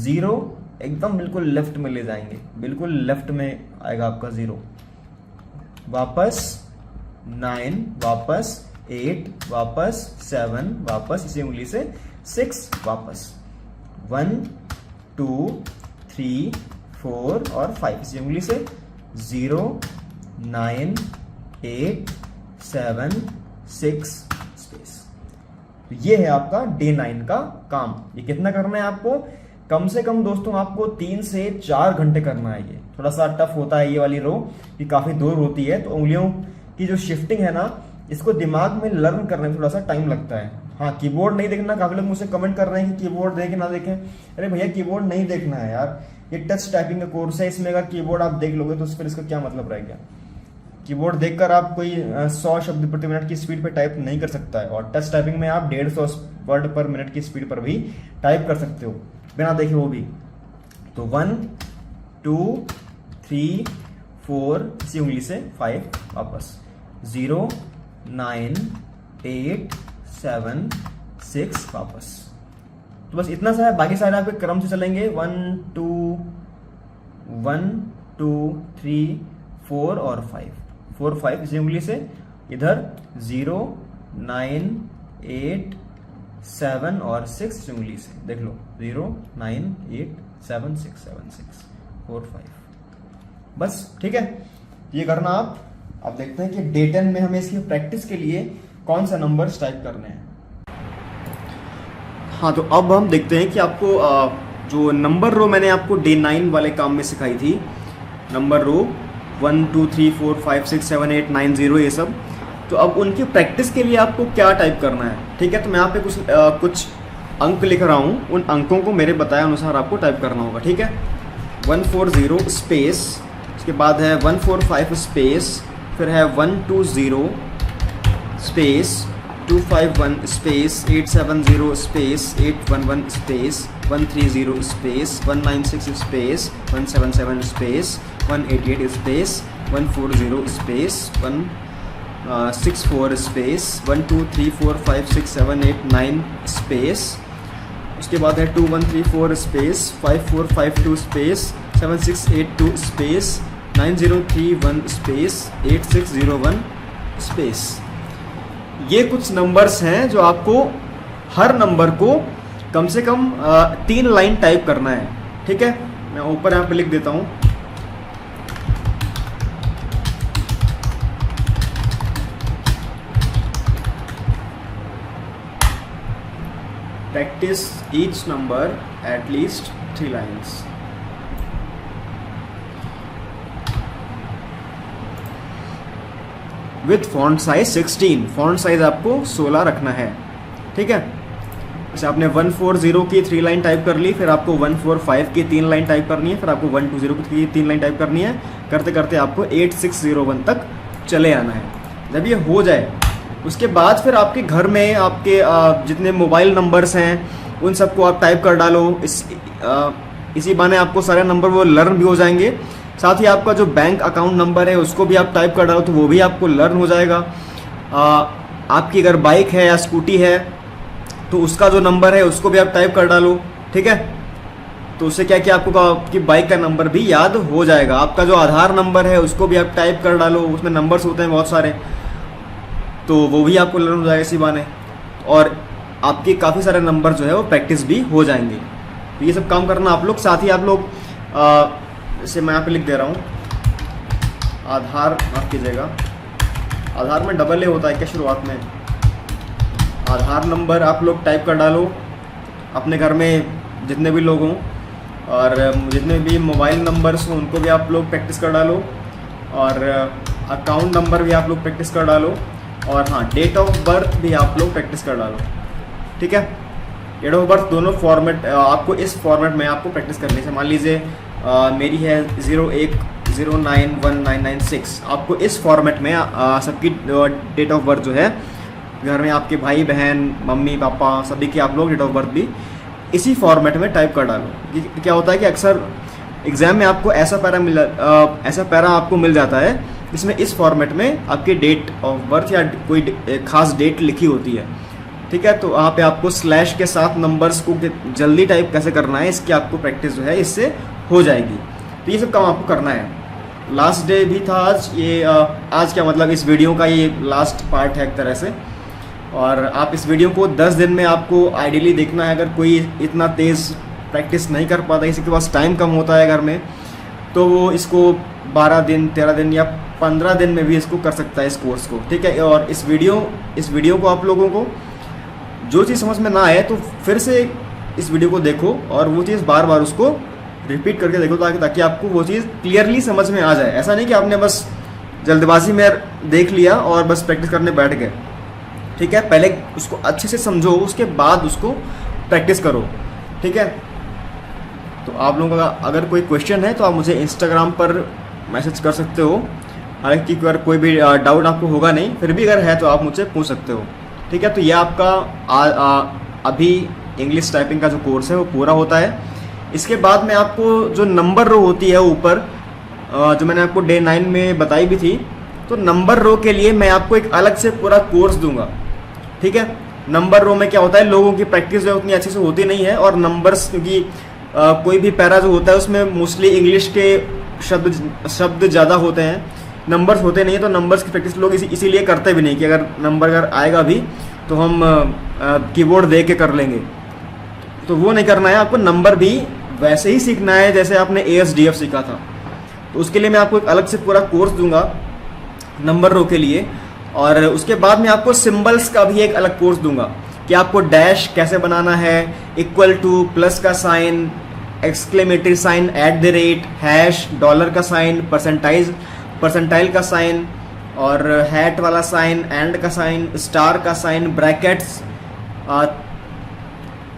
0 एकदम बिल्कुल लेफ्ट में ले जाएंगे, बिल्कुल लेफ्ट में आएगा आपका 0, वापस 9 वापस, 8 वापस, 7 वापस इसी उंगली से, 6 वापस, 1 2 3 4 और 5 इसी उंगली से, 0 9 8 7 6 स्पेस। तो ये है आपका डे 9 का काम। ये कितना करना है आपको? कम से कम दोस्तों आपको 3 से 4 घंटे करना है। ये थोड़ा सा टफ होता है ये वाली रो, कि काफी दूर होती है, तो उंगलियों की जो शिफ्टिंग है ना, इसको दिमाग में लर्न करने में थोड़ा सा टाइम लगता है। हाँ, कीबोर्ड नहीं देखना। काफी लोग मुझसे कमेंट कर रहे हैं कि कीबोर्ड देखें ना देखें। अरे भैया कीबोर्ड नहीं देखना है यार, ये टच टाइपिंग का कोर्स है, इसमें अगर कीबोर्ड आप देख लोगे तो फिर इसका क्या मतलब रह गया। कीबोर्ड देखकर आप कोई 100 शब्द प्रति मिनट की स्पीड पर टाइप नहीं कर सकता है, और टच टाइपिंग में आप 150 वर्ड पर मिनट की स्पीड पर भी टाइप कर सकते हो बिना देखे वो भी। तो 1 2 3 4 इसी उंगली से 5 वापस, 0 9 8 7 6 वापस। तो बस इतना सा है, बाकी सारे आपके क्रम से चलेंगे। 1 2 3 4 और 5 इसी उंगली से, इधर 0 9 8 7 और 6 इसी उंगली से। देख लो 0 9 8 7 6 7 6 4 5। बस ठीक है, ये करना आप। अब देखते हैं कि डे 10 में हमें इसकी प्रैक्टिस के लिए कौन सा नंबर्स टाइप करने हैं। हाँ, तो अब हम देखते हैं कि आपको जो नंबर रो मैंने आपको डे 9 वाले काम में सिखाई थी, नंबर रो 1 2 3 4 5 6 7 8 9 0 ये सब, तो अब उनकी प्रैक्टिस के लिए आपको क्या टाइप करना है। ठीक है, तो मैं यहाँ पे कुछ अंक लिख रहा हूँ, उन अंकों को मेरे बताए अनुसार आपको टाइप करना होगा। ठीक है, 140 स्पेस, उसके बाद है 145 स्पेस, फिर है 120 space, 251 space, 870 space, 811 space, 130 space, 196 space, 177 space, 188 space, 140 space, 164 space, 1 2 3 4 5 6 7 8 9 space, उसके बाद है 2134 space, 5452 space, 7682 space, 9031 space, 8601 space. ये कुछ नंबर्स हैं जो आपको हर नंबर को कम से कम 3 लाइन टाइप करना है। ठीक है, मैं ऊपर यहाँ पे लिख देता हूँ। Practice each number at least 3 lines. With font size 16, font size आपको 16 रखना है। ठीक है, जैसे आपने 140 की 3 लाइन टाइप कर ली, फिर आपको 145 की 3 लाइन टाइप करनी है, फिर आपको 120 की 3 लाइन टाइप करनी है, करते करते आपको 8601 तक चले आना है। जब ये हो जाए उसके बाद फिर आपके घर में आपके जितने मोबाइल नंबर्स हैं उन सबको आप टाइप कर डालो। इसी बहाने आपको सारे नंबर वो लर्न भी हो जाएंगे। साथ ही आपका जो बैंक अकाउंट नंबर है उसको भी आप टाइप कर डालो, तो वो भी आपको लर्न हो जाएगा। आपकी अगर बाइक है या स्कूटी है तो उसका जो नंबर है उसको भी आप टाइप कर डालो। ठीक है, तो उससे क्या कि आपको आपकी बाइक का नंबर भी याद हो जाएगा। आपका जो आधार नंबर है उसको भी आप टाइप कर डालो, उसमें नंबर्स होते हैं बहुत सारे, तो वो भी आपको लर्न हो जाएगा इसी बहाने, और आपके काफ़ी सारे नंबर जो है वो प्रैक्टिस भी हो जाएंगे। तो ये सब काम करना आप लोग। साथ ही आप लोग जैसे मैं यहाँ पे लिख दे रहा हूँ आधार, माफ कीजिएगा, आधार में डबल ए होता है क्या शुरुआत में? आधार नंबर आप लोग टाइप कर डालो, अपने घर में जितने भी लोग हों और जितने भी मोबाइल नंबर्स हों उनको भी आप लोग प्रैक्टिस कर डालो, और अकाउंट नंबर भी आप लोग प्रैक्टिस कर डालो, और हाँ डेट ऑफ बर्थ भी आप लोग प्रैक्टिस कर डालो। ठीक है, डेट ऑफ बर्थ दोनों फॉर्मेट आपको इस फॉर्मेट में आपको प्रैक्टिस करनी है। मान लीजिए मेरी है 01091996, आपको इस फॉर्मेट में सबकी डेट ऑफ बर्थ जो है, घर में आपके भाई बहन मम्मी पापा सभी की आप लोग डेट ऑफ बर्थ भी इसी फॉर्मेट में टाइप कर डालो। क्या होता है कि अक्सर एग्जाम में आपको ऐसा पैरा आपको मिल जाता है जिसमें इस फॉर्मेट में आपकी डेट ऑफ बर्थ या कोई खास डेट लिखी होती है। ठीक है, तो वहाँ पे आपको स्लैश के साथ नंबर्स को जल्दी टाइप कैसे करना है इसकी आपको प्रैक्टिस जो है इससे हो जाएगी। तो ये सब काम आपको करना है। लास्ट डे भी था आज, ये आज क्या मतलब इस वीडियो का ये लास्ट पार्ट है एक तरह से, और आप इस वीडियो को 10 दिन में आपको आइडियली देखना है। अगर कोई इतना तेज़ प्रैक्टिस नहीं कर पाता, किसी के पास टाइम कम होता है घर में, तो वो इसको 12 दिन 13 दिन या 15 दिन में भी इसको कर सकता है इस कोर्स को। ठीक है, और इस वीडियो को आप लोगों को जो चीज़ समझ में ना आए तो फिर से इस वीडियो को देखो और वो चीज़ बार बार उसको रिपीट करके देखो, ताकि आपको वो चीज़ क्लियरली समझ में आ जाए। ऐसा नहीं कि आपने बस जल्दबाजी में देख लिया और बस प्रैक्टिस करने बैठ गए। ठीक है, पहले उसको अच्छे से समझो, उसके बाद उसको प्रैक्टिस करो। ठीक है, तो आप लोगों का अगर कोई क्वेश्चन है तो आप मुझे इंस्टाग्राम पर मैसेज कर सकते हो। हालांकि अगर कोई भी डाउट आपको होगा नहीं, फिर भी अगर है तो आप मुझसे पूछ सकते हो। ठीक है, तो ये आपका अभी इंग्लिश टाइपिंग का जो कोर्स है वो पूरा होता है। इसके बाद में आपको जो नंबर रो होती है ऊपर, जो मैंने आपको डे 9 में बताई भी थी, तो नंबर रो के लिए मैं आपको एक अलग से पूरा कोर्स दूंगा। ठीक है, नंबर रो में क्या होता है, लोगों की प्रैक्टिस जो उतनी अच्छे से होती नहीं है, और नंबर्स क्योंकि कोई भी पैरा जो होता है उसमें मोस्टली इंग्लिश के शब्द ज़्यादा होते हैं, नंबर्स होते नहीं है, तो नंबर्स की प्रैक्टिस लोग इसीलिए करते भी नहीं कि अगर नंबर अगर आएगा भी तो हम कीबोर्ड दे के कर लेंगे, तो वो नहीं करना है। आपको नंबर भी वैसे ही सीखना है जैसे आपने ASDF सीखा था। तो उसके लिए मैं आपको एक अलग से पूरा कोर्स दूंगा नंबर रो के लिए, और उसके बाद में आपको सिंबल्स का भी एक अलग कोर्स दूंगा कि आपको डैश कैसे बनाना है, इक्वल टू, प्लस का sign, exclamatory sign, @ hash, dollar का साइन, परसेंटाइल का साइन, और हैट वाला साइन, एंड का साइन, स्टार का साइन, ब्रैकेट्स,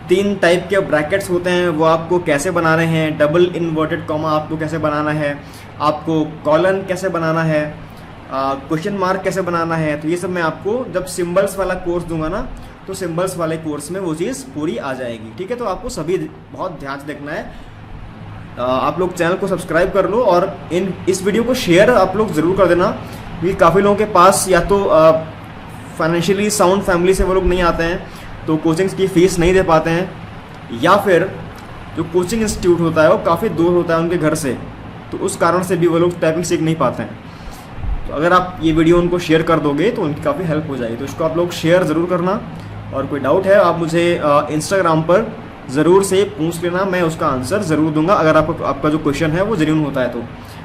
3 टाइप के ब्रैकेट्स होते हैं वो आपको कैसे बनाने हैं, डबल इन्वर्टेड कॉमा आपको कैसे बनाना है, आपको कॉलन कैसे बनाना है, क्वेश्चन मार्क कैसे बनाना है। तो ये सब मैं आपको जब सिंबल्स वाला कोर्स दूंगा ना, तो सिंबल्स वाले कोर्स में वो चीज़ पूरी आ जाएगी। ठीक है, तो आपको सभी बहुत ध्यान से देखना है। आप लोग चैनल को सब्सक्राइब कर लो, और इस वीडियो को शेयर आप लोग ज़रूर कर देना, क्योंकि काफ़ी लोगों के पास या तो फाइनेंशियली साउंड फैमिली से वो लोग नहीं आते हैं, तो कोचिंग्स की फ़ीस नहीं दे पाते हैं, या फिर जो कोचिंग इंस्टीट्यूट होता है वो काफ़ी दूर होता है उनके घर से, तो उस कारण से भी वो लोग टाइपिंग सीख नहीं पाते हैं। तो अगर आप ये वीडियो उनको शेयर कर दोगे तो उनकी काफ़ी हेल्प हो जाएगी। तो इसको आप लोग शेयर ज़रूर करना, और कोई डाउट है आप मुझे इंस्टाग्राम पर ज़रूर से पूछ लेना, मैं उसका आंसर ज़रूर दूंगा। अगर आपका जो क्वेश्चन है वो जेन्युइन होता है तो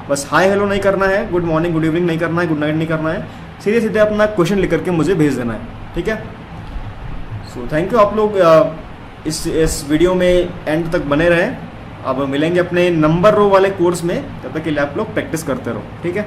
बस हाय हेलो नहीं करना है, गुड मॉर्निंग गुड इवनिंग नहीं करना है, गुड नाइट नहीं करना है, सीधे सीधे अपना क्वेश्चन लिख करके मुझे भेज देना है। ठीक है, सो थैंक यू। आप लोग इस वीडियो में एंड तक बने रहें। अब मिलेंगे अपने नंबर रो वाले कोर्स में, तब तक के लिए आप लोग प्रैक्टिस करते रहो। ठीक है।